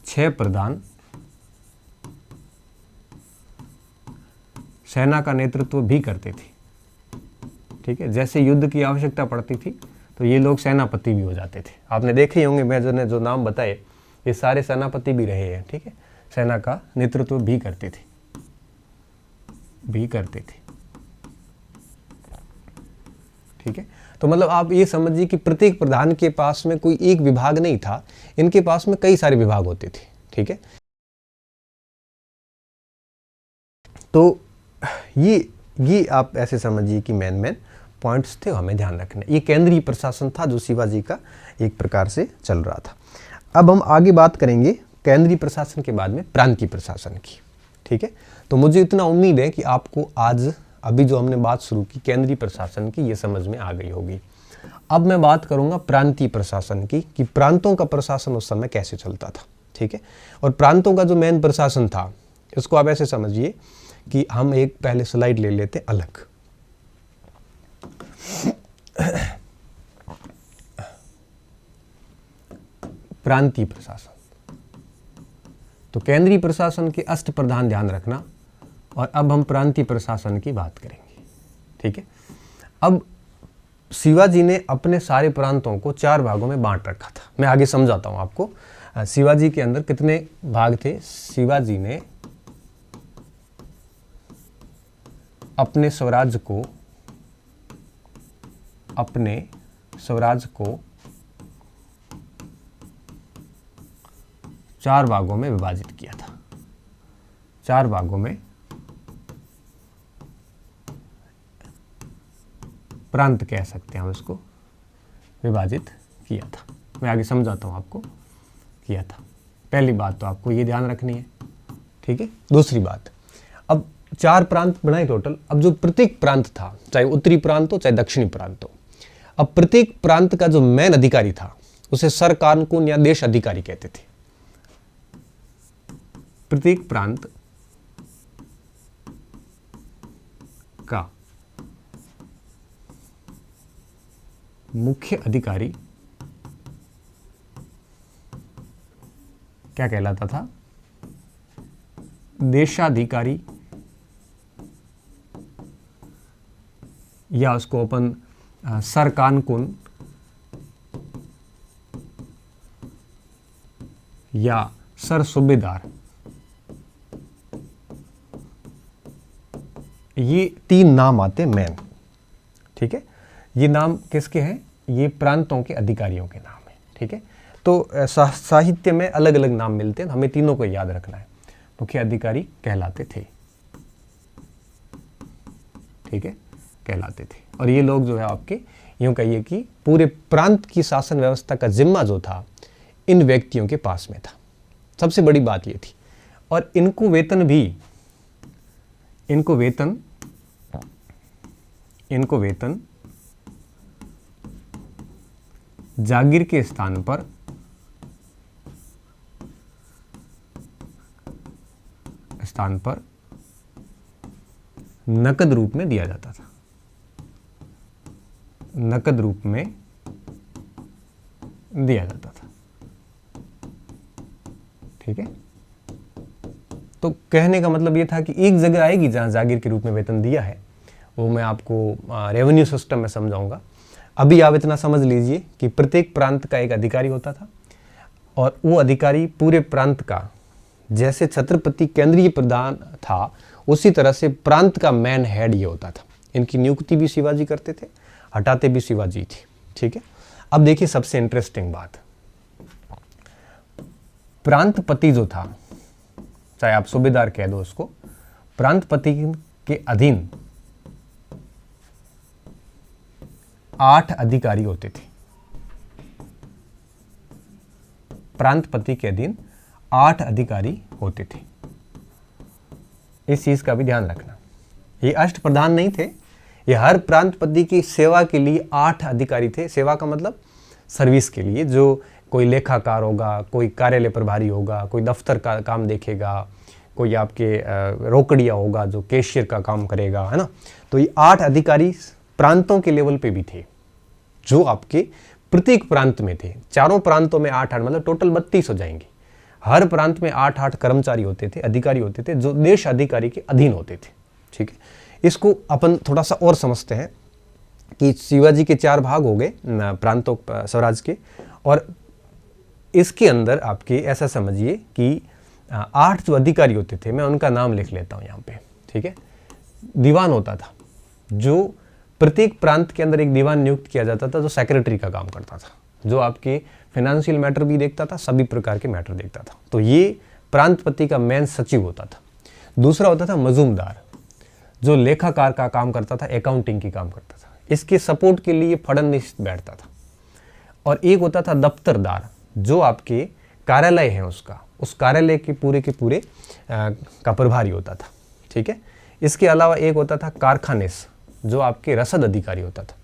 6 प्रधान सेना का नेतृत्व भी करते थे, ठीक है। जैसे युद्ध की आवश्यकता पड़ती थी तो ये लोग सेनापति भी हो जाते थे। आपने देखे ही होंगे, मैं जो नाम बताए ये सारे सेनापति भी रहे हैं, ठीक है। सेना का नेतृत्व भी करते थे, ठीक है। तो मतलब आप ये समझिए कि प्रत्येक प्रधान के पास में कोई एक विभाग नहीं था, इनके पास में कई सारे विभाग होते थे, ठीक है। तो ये आप ऐसे समझिए कि मेन पॉइंट्स थे, हमें ध्यान रखने। ये केंद्रीय प्रशासन था जो शिवाजी का एक प्रकार से चल रहा था। अब हम आगे बात करेंगे केंद्रीय प्रशासन के बाद में प्रांतीय प्रशासन की, ठीक है। तो मुझे इतना उम्मीद है कि आपको आज अभी जो हमने बात शुरू की केंद्रीय प्रशासन की, ये समझ में आ गई होगी। अब मैं बात करूंगा प्रांतीय प्रशासन की, कि प्रांतों का प्रशासन उस समय कैसे चलता था, ठीक है। और प्रांतों का जो मेन प्रशासन था, इसको आप ऐसे समझिए कि हम एक पहले स्लाइड ले लेते अलग। प्रांतीय प्रशासन, तो केंद्रीय प्रशासन के अष्टप्रधान ध्यान रखना, और अब हम प्रांतीय प्रशासन की बात करेंगे, ठीक है। अब शिवाजी ने अपने सारे प्रांतों को 4 भागों में बांट रखा था। मैं आगे समझाता हूं आपको शिवाजी के अंदर कितने भाग थे। शिवाजी ने अपने स्वराज्य को 4 भागों में विभाजित किया था। 4 भागों में प्रांत कह सकते हैं हम इसको, विभाजित किया था। मैं आगे समझाता हूं आपको, किया था। पहली बात तो आपको ये ध्यान रखनी है, ठीक है। दूसरी बात, अब 4 प्रांत बनाए टोटल। अब जो प्रत्येक प्रांत था, चाहे उत्तरी प्रांत हो चाहे दक्षिणी प्रांत हो, अब प्रत्येक प्रांत का जो मेन अधिकारी था उसे सर कानून या देश अधिकारी कहते थे। प्रत्येक प्रांत का मुख्य अधिकारी क्या कहलाता था? देशाधिकारी, या उसको अपन सर कानून या सर सूबेदार, ये 3 नाम आते मेन, ठीक है। ये नाम किसके हैं? ये प्रांतों के अधिकारियों के नाम है, ठीक है। तो साहित्य में अलग अलग नाम मिलते हैं, हमें तीनों को याद रखना है। मुख्य अधिकारी कहलाते थे, ठीक है, कहलाते थे। और ये लोग जो है आपके, यूं कहिए कि पूरे प्रांत की शासन व्यवस्था का जिम्मा जो था इन व्यक्तियों के पास में था। सबसे बड़ी बात ये थी। और इनको वेतन जागीर के स्थान पर नकद रूप में दिया जाता था। नकद रूप में दिया जाता था, ठीक है। तो कहने का मतलब ये था कि एक जगह आएगी जहां जागीर के रूप में वेतन दिया है, वो मैं आपको रेवेन्यू सिस्टम में समझाऊंगा। अभी आप इतना समझ लीजिए कि प्रत्येक प्रांत का एक अधिकारी होता था, और वो अधिकारी पूरे प्रांत का, जैसे छत्रपति केंद्रीय प्रधान था, उसी तरह से प्रांत का मेन हेड ये होता था। इनकी नियुक्ति भी शिवाजी करते थे, हटाते भी शिवाजी थे, ठीक है। अब देखिए सबसे इंटरेस्टिंग बात, प्रांतपति जो था, चाहे आप सूबेदार कह दो उसको, प्रांतपति के अधीन 8 अधिकारी होते थे। प्रांतपति के अधीन 8 अधिकारी होते थे। इस चीज का भी ध्यान रखना। ये अष्टप्रधान नहीं थे, ये हर प्रांतपति की सेवा के लिए 8 अधिकारी थे। सेवा का मतलब सर्विस के लिए, जो कोई लेखाकार होगा, कोई कार्यालय प्रभारी होगा, कोई दफ्तर का काम देखेगा, कोई आपके रोकड़िया होगा जो कैशियर का काम करेगा, है ना। तो ये 8 अधिकारी प्रांतों के लेवल पे भी थे, जो आपके प्रत्येक प्रांत में थे। चारों प्रांतों में 8-8, मतलब टोटल 32 हो जाएंगे। हर प्रांत में 8-8 कर्मचारी होते थे, अधिकारी होते थे, जो देश अधिकारी के अधीन होते थे, ठीक है। इसको अपन थोड़ा सा और समझते हैं कि शिवाजी के 4 भाग हो गए प्रांतों स्वराज के, और इसके अंदर आपके ऐसा समझिए कि 8 जो अधिकारी होते थे, मैं उनका नाम लिख लेता हूं यहाँ पे, ठीक है। दीवान होता था, जो प्रत्येक प्रांत के अंदर एक दीवान नियुक्त किया जाता था, जो सेक्रेटरी का काम करता था, जो आपके फाइनेंशियल मैटर भी देखता था, सभी प्रकार के मैटर देखता था। तो ये प्रांतपति का मेन सचिव होता था। दूसरा होता था मजूमदार, जो लेखाकार का काम करता था, अकाउंटिंग की काम करता था। इसके सपोर्ट के लिए फड़नवीस बैठता था। और एक होता था दफ्तरदार, जो आपके कार्यालय है उसका, उस कार्यालय के पूरे का प्रभारी होता था, ठीक है। इसके अलावा एक होता था कारखानेस, जो आपके रसद अधिकारी होता था।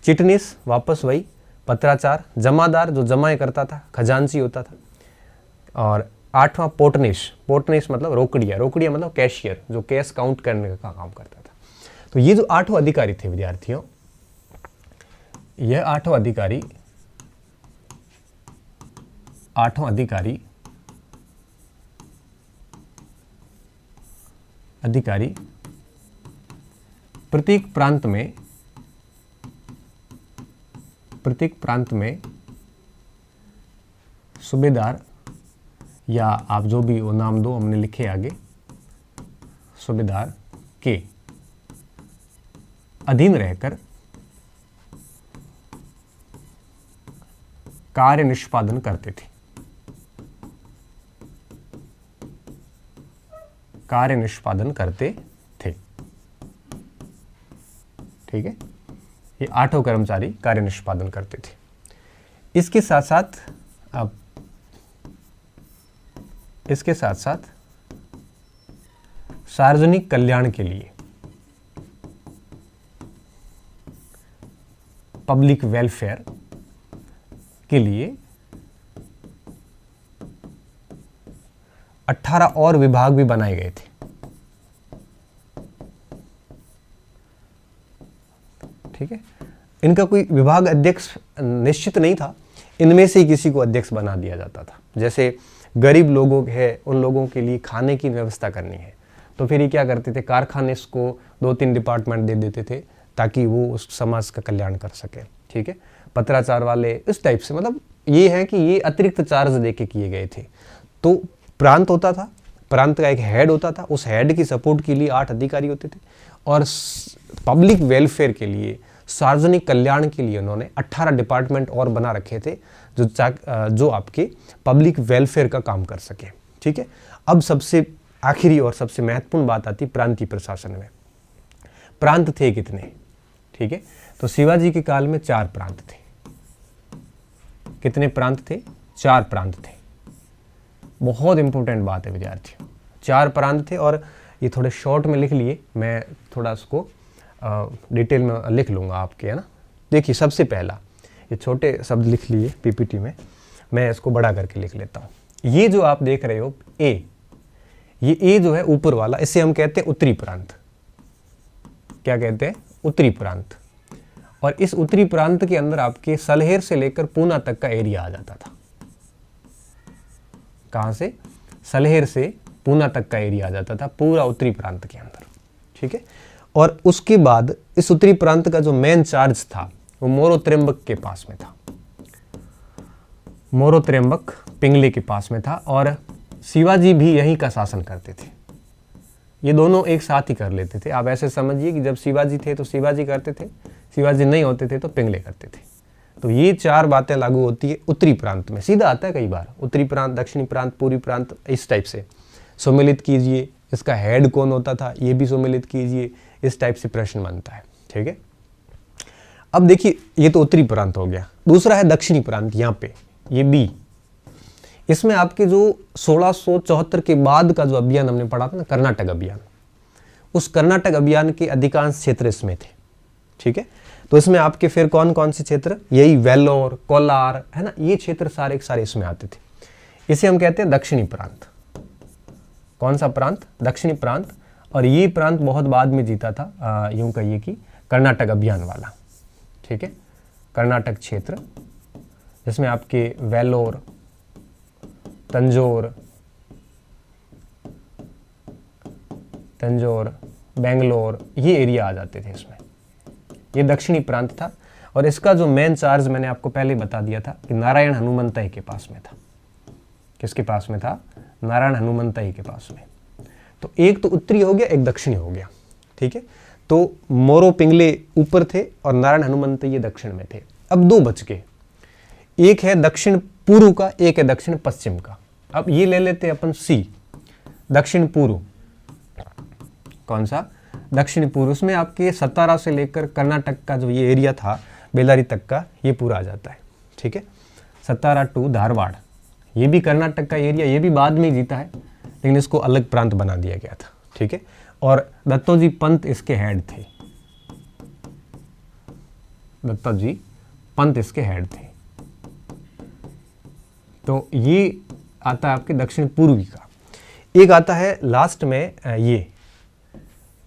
चिटनीस, वापस वही पत्राचार, जमादार जो जमाएं करता था, खजांची होता था। और 8वां पोर्टनीस मतलब रोकड़िया मतलब कैशियर, जो कैश काउंट करने का काम करता था। तो ये जो 8 अधिकारी थे विद्यार्थियों, यह 8 अधिकारी प्रत्येक प्रांत में सूबेदार, या आप जो भी वो नाम दो, हमने लिखे आगे, सूबेदार के अधीन रहकर कार्य निष्पादन करते थे। कार्य निष्पादन करते थे। ठीक है, ये 8 कर्मचारी कार्य निष्पादन करते थे। इसके साथ साथ सार्वजनिक कल्याण के लिए, पब्लिक वेलफेयर के लिए 18 और विभाग भी बनाए गए थे। ठीक है, इनका कोई विभाग अध्यक्ष निश्चित नहीं था, इनमें से ही किसी को अध्यक्ष बना दिया जाता था। जैसे गरीब लोगों है, उन लोगों के लिए खाने की व्यवस्था करनी है, तो फिर ये क्या करते थे, कारखाने को 2-3 डिपार्टमेंट दे देते थे ताकि वो उस समाज का कल्याण कर सके। ठीक है, पत्राचार वाले इस टाइप से, मतलब ये है कि ये अतिरिक्त चार्ज देके किए गए थे। तो प्रांत होता था, प्रांत का एक हेड होता था, उस हेड की सपोर्ट के लिए 8 अधिकारी होते थे, और पब्लिक वेलफेयर के लिए, सार्वजनिक कल्याण के लिए उन्होंने 18 डिपार्टमेंट और बना रखे थे जो आपके पब्लिक वेलफेयर का काम कर सके। ठीक है, अब सबसे आखिरी और सबसे महत्वपूर्ण बात आती प्रांतीय प्रशासन में। प्रांत थे कितने? ठीक है, तो शिवाजी के काल में 4 प्रांत थे। कितने प्रांत थे? 4 प्रांत थे। बहुत इंपॉर्टेंट बात है विद्यार्थियों, 4 प्रांत थे, और ये थोड़े शॉर्ट में लिख लिए, मैं थोड़ा उसको डिटेल में लिख लूँगा आपके, है ना। देखिए, सबसे पहला, ये छोटे शब्द लिख लिए पीपीटी में, मैं इसको बड़ा करके लिख लेता हूँ। ये जो आप देख रहे हो ए, ये ए जो है ऊपर वाला, इसे हम कहते हैं उत्तरी प्रांत। क्या कहते हैं? उत्तरी प्रांत। और इस उत्तरी प्रांत के अंदर आपके सलहेर से लेकर पूना तक का एरिया आ जाता था। कहां से? सलहेर से पूना तक का एरिया आ जाता था, पूरा उत्तरी प्रांत के अंदर। ठीक है, और उसके बाद इस उत्तरी प्रांत का जो मेन चार्ज था वो मोरो त्र्यंबक के पास में था। मोरो त्र्यंबक पिंगले के पास में था, और शिवाजी भी यहीं का शासन करते थे। ये दोनों एक साथ ही कर लेते थे। आप ऐसे समझिए कि जब शिवाजी थे तो शिवाजी करते थे, शिवाजी नहीं होते थे तो पिंगले करते थे। तो ये 4 बातें लागू होती है उत्तरी प्रांत में। सीधा आता है कई बार, उत्तरी प्रांत, दक्षिणी प्रांत, पूर्वी प्रांत, इस टाइप से सम्मिलित कीजिए। इसका हेड कौन होता था ये भी सम्मिलित कीजिए, इस टाइप से प्रश्न बनता है। ठीक है, अब देखिए, ये तो उत्तरी प्रांत हो गया। दूसरा है दक्षिणी प्रांत, यहाँ पे ये बी। इसमें आपके जो 1674 के बाद का जो अभियान हमने पढ़ा था ना, कर्नाटक अभियान, उस कर्नाटक अभियान के अधिकांश क्षेत्र इसमें थे। ठीक है, तो इसमें आपके फिर कौन कौन से क्षेत्र? यही वेल्लोर, कोलार, है ना, ये क्षेत्र सारे सारे इसमें आते थे। इसे हम कहते हैं दक्षिणी प्रांत। कौन सा प्रांत? दक्षिणी प्रांत। और ये प्रांत बहुत बाद में जीता था, यूं कहिए कि कर्नाटक अभियान वाला। ठीक है, कर्नाटक क्षेत्र, जिसमें आपके वेल्लोर, तंजौर, बेंगलोर, ये एरिया आ जाते थे इसमें। ये दक्षिणी प्रांत था, और इसका जो मेन चार्ज मैंने आपको पहले बता दिया था कि नारायण हनुमंतई के पास में था। किसके पास में था? नारायण हनुमंतई के पास में। तो एक तो उत्तरी हो गया, एक दक्षिणी हो गया। ठीक है, तो मोरो पिंगले ऊपर थे और नारायण हनुमंतई ये दक्षिण में थे। अब 2 बच गए, एक है दक्षिण पूर्व का, एक है दक्षिण पश्चिम का। अब ये ले लेते हैं अपन सी, दक्षिण पूर्व। कौन सा? दक्षिण पूर्व। उसमें आपके सतारा से लेकर कर्नाटक का जो ये एरिया था बेलारी तक का, ये पूरा आ जाता है। ठीक है, सतारा टू धारवाड़, ये भी कर्नाटक का एरिया, ये भी बाद में जीता है, लेकिन इसको अलग प्रांत बना दिया गया था। ठीक है, और दत्तोजी पंत इसके हेड थे। दत्तोजी पंत इसके हेड थे। तो ये आता है आपके दक्षिण पूर्वी का। एक आता है लास्ट में,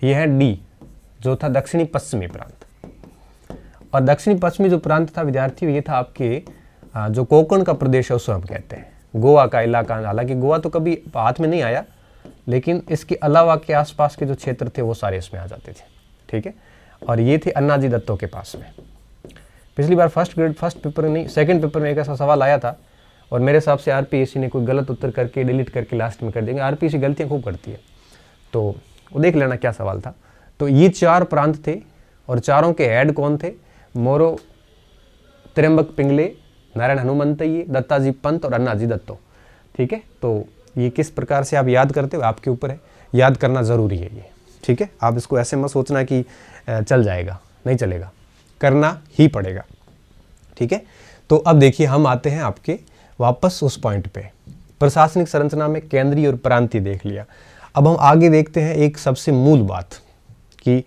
ये है डी, जो था दक्षिणी पश्चिमी प्रांत। और दक्षिणी पश्चिमी जो प्रांत था विद्यार्थी, ये था आपके जो कोंकण का प्रदेश है, उसको हम कहते हैं गोवा का इलाका। हालांकि गोवा तो कभी हाथ में नहीं आया, लेकिन इसके अलावा के आसपास के जो क्षेत्र थे वो सारे इसमें आ जाते थे। ठीक है, और ये थे अन्नाजी दत्तो के पास में। पिछली बार फर्स्ट पेपर नहीं, सेकंड पेपर में एक ऐसा सवाल आया था, और मेरे हिसाब से आरपीएससी ने कोई गलत उत्तर करके डिलीट करके लास्ट में कर देंगे। आरपीएससी गलतियां खूब करती है, तो वो देख लेना क्या सवाल था। तो ये 4 प्रांत थे, और चारों के हेड कौन थे? मोरो त्र्यंबक पिंगले, नारायण हनुमंतಯ್ಯ, दत्ताजी पंत और अन्नाजी दत्तो। ठीक है, तो ये किस प्रकार से आप याद करते हो आपके ऊपर है, याद करना ज़रूरी है ये। ठीक है, आप इसको ऐसे मत सोचना कि चल जाएगा, नहीं चलेगा, करना ही पड़ेगा। ठीक है, तो अब देखिए हम आते हैं आपके वापस उस पॉइंट पे। प्रशासनिक संरचना में केंद्रीय और प्रांतीय देख लिया। अब हम आगे देखते हैं एक सबसे मूल बात कि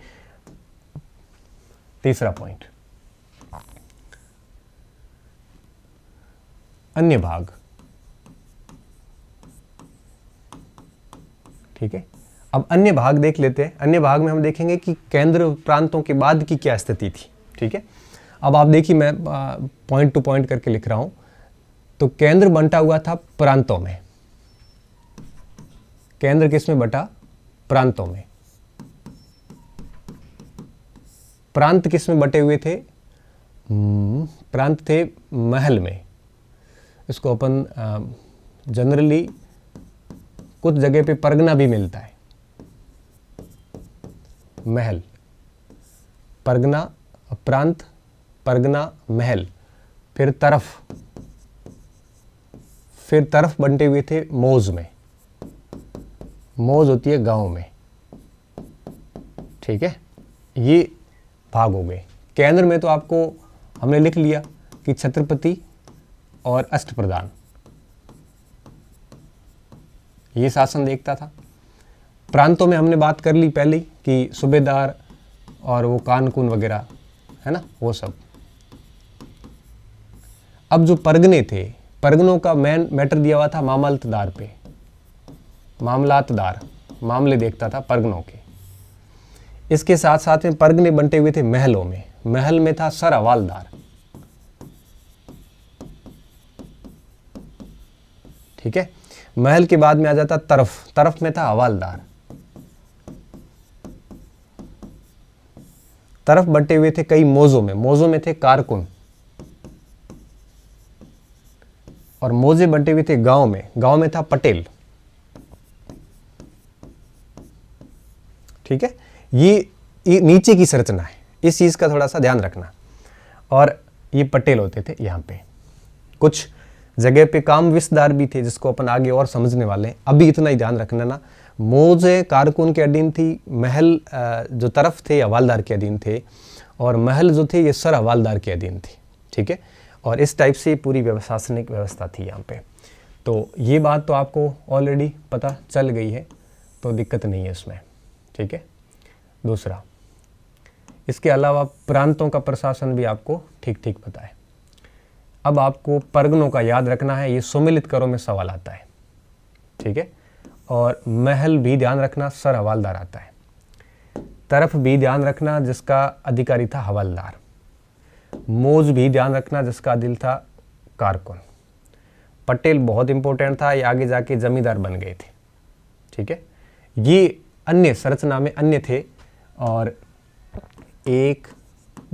तीसरा पॉइंट, अन्य भाग। ठीक है, अब अन्य भाग देख लेते हैं। अन्य भाग में हम देखेंगे कि केंद्र प्रांतों के बाद की क्या स्थिति थी। ठीक है, अब आप देखिए मैं पॉइंट टू पॉइंट करके लिख रहा हूं। तो केंद्र बंटा हुआ था प्रांतों में। केंद्र किस में बटा? प्रांतों में। प्रांत किस में बटे हुए थे? प्रांत थे महल में। इसको अपन जनरली कुछ जगह पे परगना भी मिलता है। महल, परगना, प्रांत, परगना, महल, फिर तरफ बंटे हुए थे मौज में। मौज होती है गांव में। ठीक है, ये भाग हो गए। केंद्र में तो आपको हमने लिख लिया कि छत्रपति और अष्टप्रधान ये शासन देखता था। प्रांतों में हमने बात कर ली पहले कि सूबेदार और वो कानून वगैरह है ना, वो सब। अब जो परगने थे, परगनों का मेन मैटर दिया हुआ था मामलतदार पे। मामलातदार मामले देखता था परगनों के। इसके साथ साथ में परगने बंटे हुए थे महलों में। महल में था सर हवालदार। ठीक है, महल के बाद में आ जाता तरफ में था हवालदार। तरफ बंटे हुए थे कई मौजों में थे कारकुन। और मौजे बंटे हुए थे गांव में था पटेल। ठीक है, ये नीचे की संरचना है, इस चीज का थोड़ा सा ध्यान रखना। और ये पटेल होते थे यहाँ पे। कुछ जगह पे काम विस्तार भी थे जिसको अपन आगे और समझने वाले हैं। अभी इतना ही ध्यान रखना ना, मौजे कारकुन के अधीन थी, महल जो तरफ थे हवालदार के अधीन थे, और महल जो थे ये सर हवालदार के अधीन थे। ठीक है, और इस टाइप से पूरी प्रशासनिक व्यवस्था थी यहाँ पे। तो ये बात तो आपको ऑलरेडी पता चल गई है, तो दिक्कत नहीं है इसमें। ठीक है, दूसरा, इसके अलावा प्रांतों का प्रशासन भी आपको ठीक ठीक पता है। अब आपको परगनों का याद रखना है, ये सुमिलित करो में सवाल आता है। ठीक है, और महल भी ध्यान रखना, सर हवालदार आता है। तरफ भी ध्यान रखना जिसका अधिकारी था हवालदार। मौज भी ध्यान रखना जिसका दिल था कारकुन। पटेल बहुत इंपॉर्टेंट था, ये आगे जाके जमींदार बन गए थे। ठीक है, ये अन्य संरचना में अन्य थे। और 1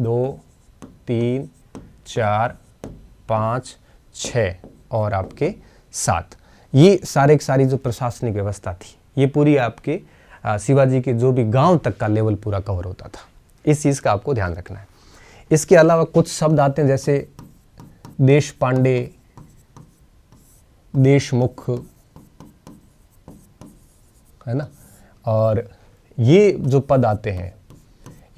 2 3 4 5 6 और आपके 7, ये सारी जो प्रशासनिक व्यवस्था थी, ये पूरी आपके शिवाजी के जो भी गांव तक का लेवल पूरा कवर होता था। इस चीज़ का आपको ध्यान रखना है। इसके अलावा कुछ शब्द आते हैं जैसे देश पांडे, देशमुख, है ना, और ये जो पद आते हैं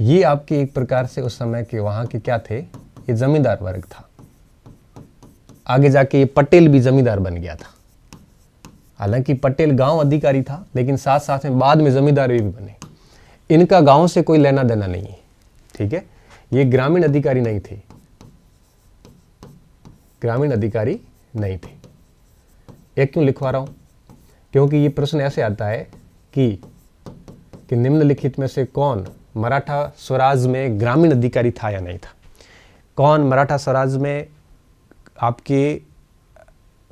ये आपके एक प्रकार से उस समय के वहाँ के क्या थे, ये जमींदार वर्ग था। आगे जाके ये पटेल भी जमींदार बन गया था। हालांकि पटेल गांव अधिकारी था, लेकिन साथ साथ में बाद में जमींदार भी बने। इनका गांव से कोई लेना देना नहीं है। ठीक है, ये ग्रामीण अधिकारी नहीं थे, ग्रामीण अधिकारी नहीं थे। एक क्यों लिखवा रहा हूं, क्योंकि ये प्रश्न ऐसे आता है कि निम्नलिखित में से कौन मराठा स्वराज में ग्रामीण अधिकारी था या नहीं था, कौन मराठा स्वराज में आपके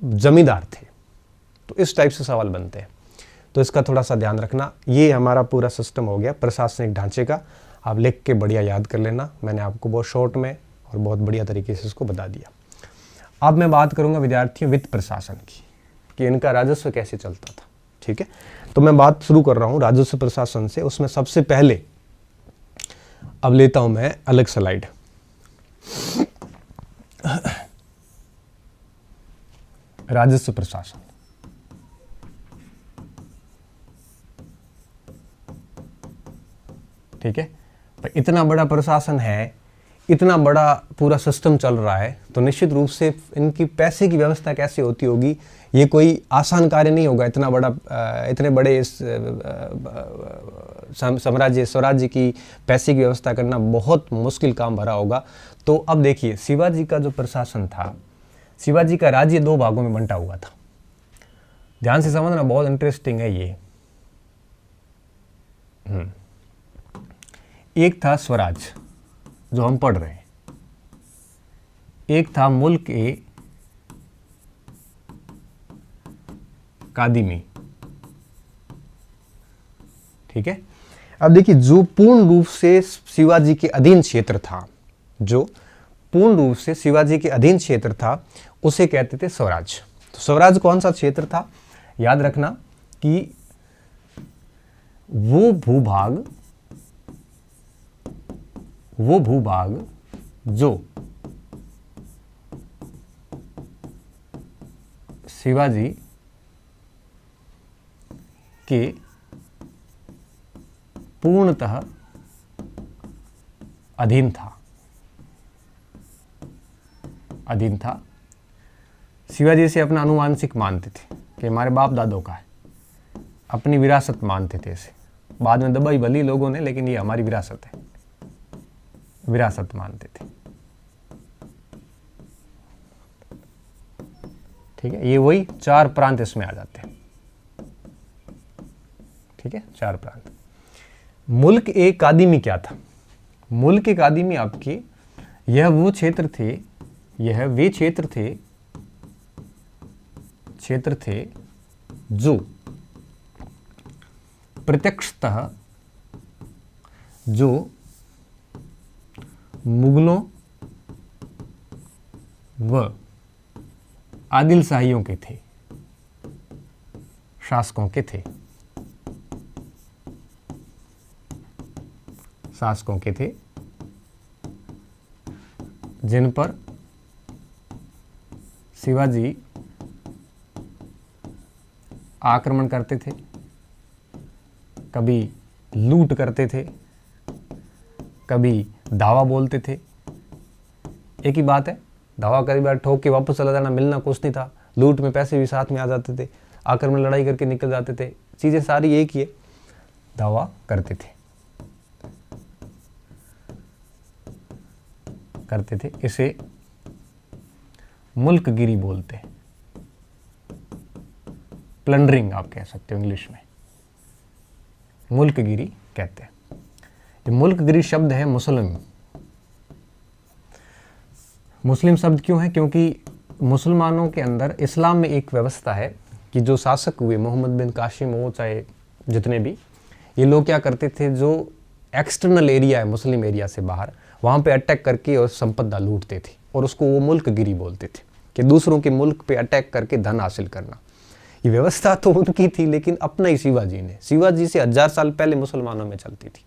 जमींदार थे। तो इस टाइप से सवाल बनते हैं, तो इसका थोड़ा सा ध्यान रखना। ये हमारा पूरा सिस्टम हो गया प्रशासनिक ढांचे का। आप लिख के बढ़िया याद कर लेना, मैंने आपको बहुत शॉर्ट में और बहुत बढ़िया तरीके से इसको बता दिया। अब मैं बात करूंगा विद्यार्थियों वित्त प्रशासन की, कि इनका राजस्व कैसे चलता था। ठीक है, तो मैं बात शुरू कर रहा हूँ राजस्व प्रशासन से। उसमें सबसे पहले अब लेता हूं मैं अलग स्लाइड। राजस्व प्रशासन, ठीक है। पर इतना बड़ा प्रशासन है, इतना बड़ा पूरा सिस्टम चल रहा है, तो निश्चित रूप से इनकी पैसे की व्यवस्था कैसे होती होगी, ये कोई आसान कार्य नहीं होगा। इतना बड़ा इतने बड़े इस साम्राज्य स्वराज्य की पैसे की व्यवस्था करना बहुत मुश्किल काम भरा होगा। तो अब देखिए, शिवाजी का जो प्रशासन था, शिवाजी का राज्य 2 भागों में बंटा हुआ था। ध्यान से समझना, बहुत इंटरेस्टिंग है ये। एक था स्वराज जो हम पढ़ रहे हैं, एक था मुल्क ए कादिमी, ठीक है। अब देखिए, जो पूर्ण रूप से शिवाजी के अधीन क्षेत्र था, जो पूर्ण रूप से शिवाजी के अधीन क्षेत्र था, उसे कहते थे स्वराज। तो स्वराज कौन सा क्षेत्र था, याद रखना कि वो भूभाग जो शिवाजी के पूर्णतः अधीन था। शिवाजी से अपना अनुवांशिक मानते थे कि हमारे बाप दादों का है, अपनी विरासत मानते थे इसे। बाद में दबाई भली लोगों ने, लेकिन ये हमारी विरासत है, विरासत मानते थे, ठीक है। ये वही 4 प्रांत इसमें आ जाते हैं, ठीक है, 4 प्रांत। मुल्क ए कादिमी क्या था? मुल्क ए कादिमी आपके यह वे क्षेत्र थे जो प्रत्यक्षतः जो मुगलों व आदिल शाहियों के थे, शासकों के थे, जिन पर शिवाजी आक्रमण करते थे, कभी लूट करते थे, कभी धावा बोलते थे। एक ही बात है, धावा कई बार ठोक के वापस चला जाना, मिलना कुछ नहीं था। लूट में पैसे भी साथ में आ जाते थे, आक्रमण लड़ाई करके निकल जाते थे, चीजें सारी एक ही है, धावा करते थे। इसे मुल्कगिरी बोलते हैं, प्लंडरिंग आप कह सकते हो इंग्लिश में, मुल्कगिरी कहते हैं। ये मुल्कगिरी शब्द है मुस्लिम शब्द क्यों है? क्योंकि मुसलमानों के अंदर इस्लाम में एक व्यवस्था है कि जो शासक हुए, मोहम्मद बिन कासिम हो चाहे जितने भी, ये लोग क्या करते थे, जो एक्सटर्नल एरिया है मुस्लिम एरिया से बाहर, वहाँ पे अटैक करके और संपदा लूटते थे, और उसको वो मुल्कगिरी बोलते थे कि दूसरों के मुल्क पे अटैक करके धन हासिल करना। ये व्यवस्था तो उनकी थी, लेकिन अपना ही शिवाजी से 1000 साल पहले मुसलमानों में चलती थी।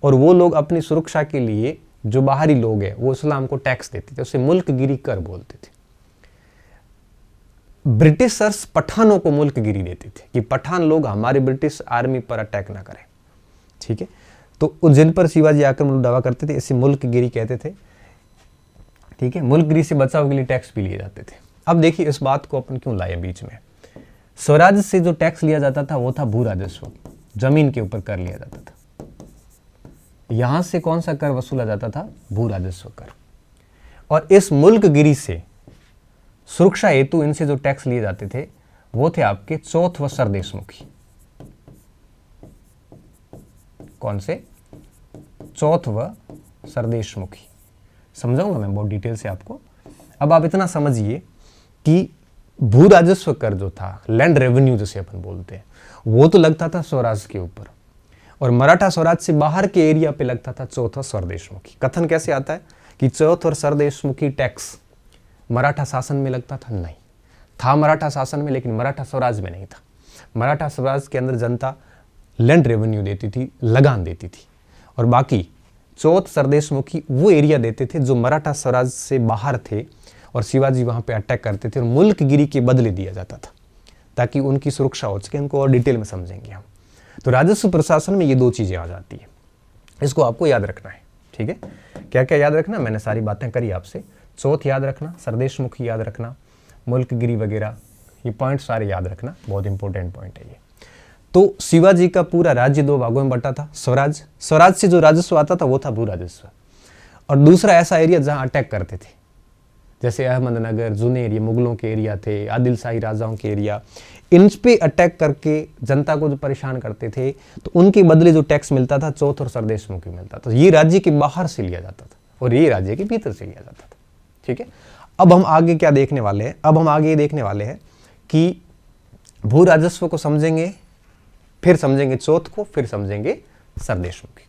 और वो लोग अपनी सुरक्षा के लिए, जो बाहरी लोग हैं, वो इस्लाम को टैक्स देते थे, उसे मुल्कगिरी कर बोलते थे। ब्रिटिशर्स पठानों को मुल्कगिरी देते थे कि पठान लोग हमारे ब्रिटिश आर्मी पर अटैक ना करें, ठीक है। तो जिन पर शिवाजी आक्रमण दावा करते थे, इसे मुल्कगिरी कहते थे, ठीक है। मुल्कगिरी से बचाव के लिए टैक्स भी लिए जाते थे। अब देखिए, इस बात को अपन क्यों लाए बीच में। स्वराज से जो टैक्स लिया जाता था वो था भू राजस्व, जमीन के ऊपर कर लिया जाता था। यहां से कौन सा कर वसूला जाता था? भू राजस्व कर। और इस मुल्कगिरी से सुरक्षा हेतु इनसे जो टैक्स लिए जाते थे वो थे आपके चौथ व सरदेशमुखी। कौन से? चौथ व सरदेशमुखी। समझाऊंगा मैं बहुत डिटेल से आपको। अब आप इतना समझिए कि भू राजस्व कर जो था, लैंड रेवेन्यू जिसे अपन बोलते हैं, वो तो लगता था स्वराज के ऊपर, और मराठा स्वराज से बाहर के एरिया पे लगता था चौथ और सरदेशमुखी। कथन कैसे आता है कि चौथ और सरदेशमुखी टैक्स मराठा शासन में लगता था? नहीं था, मराठा शासन में, लेकिन मराठा स्वराज में नहीं था। मराठा स्वराज के अंदर जनता लैंड रेवेन्यू देती थी, लगान देती थी, और बाकी चौथ सरदेशमुखी वो एरिया देते थे जो मराठा स्वराज से बाहर थे और शिवाजी वहां पे अटैक करते थे और मुल्कगिरी के बदले दिया जाता था ताकि उनकी सुरक्षा हो सके। इनको और डिटेल में समझेंगे हम। तो राजस्व प्रशासन में ये दो चीजें आ जाती है, इसको आपको याद रखना है। ठीक है, क्या क्या याद रखना, मैंने सारी बातें करी आपसे। चौथ याद रखना, सरदेशमुखी याद रखना, मुल्कगिरी वगैरह, ये पॉइंट सारे याद रखना, बहुत इंपॉर्टेंट पॉइंट है ये। तो शिवाजी का पूरा राज्य दो भागों में बटा था। स्वराज, स्वराज से जो राजस्व आता था वो था भू राजस्व, और दूसरा ऐसा एरिया जहां अटैक करते थे, जैसे अहमदनगर, जुनेर, ये मुगलों के एरिया थे, आदिल शाही राजाओं के एरिया, इन पे अटैक करके जनता को जो परेशान करते थे तो उनके बदले जो टैक्स मिलता था चौथ और सरदेशमुखी मिलता था। ये राज्य के बाहर से लिया जाता था और ये राज्य के भीतर से लिया जाता था। ठीक है, अब हम आगे क्या देखने वाले हैं, अब हम आगे ये देखने वाले हैं कि भू राजस्व को समझेंगे, फिर समझेंगे चौथ को, फिर समझेंगे सरदेशमुखी।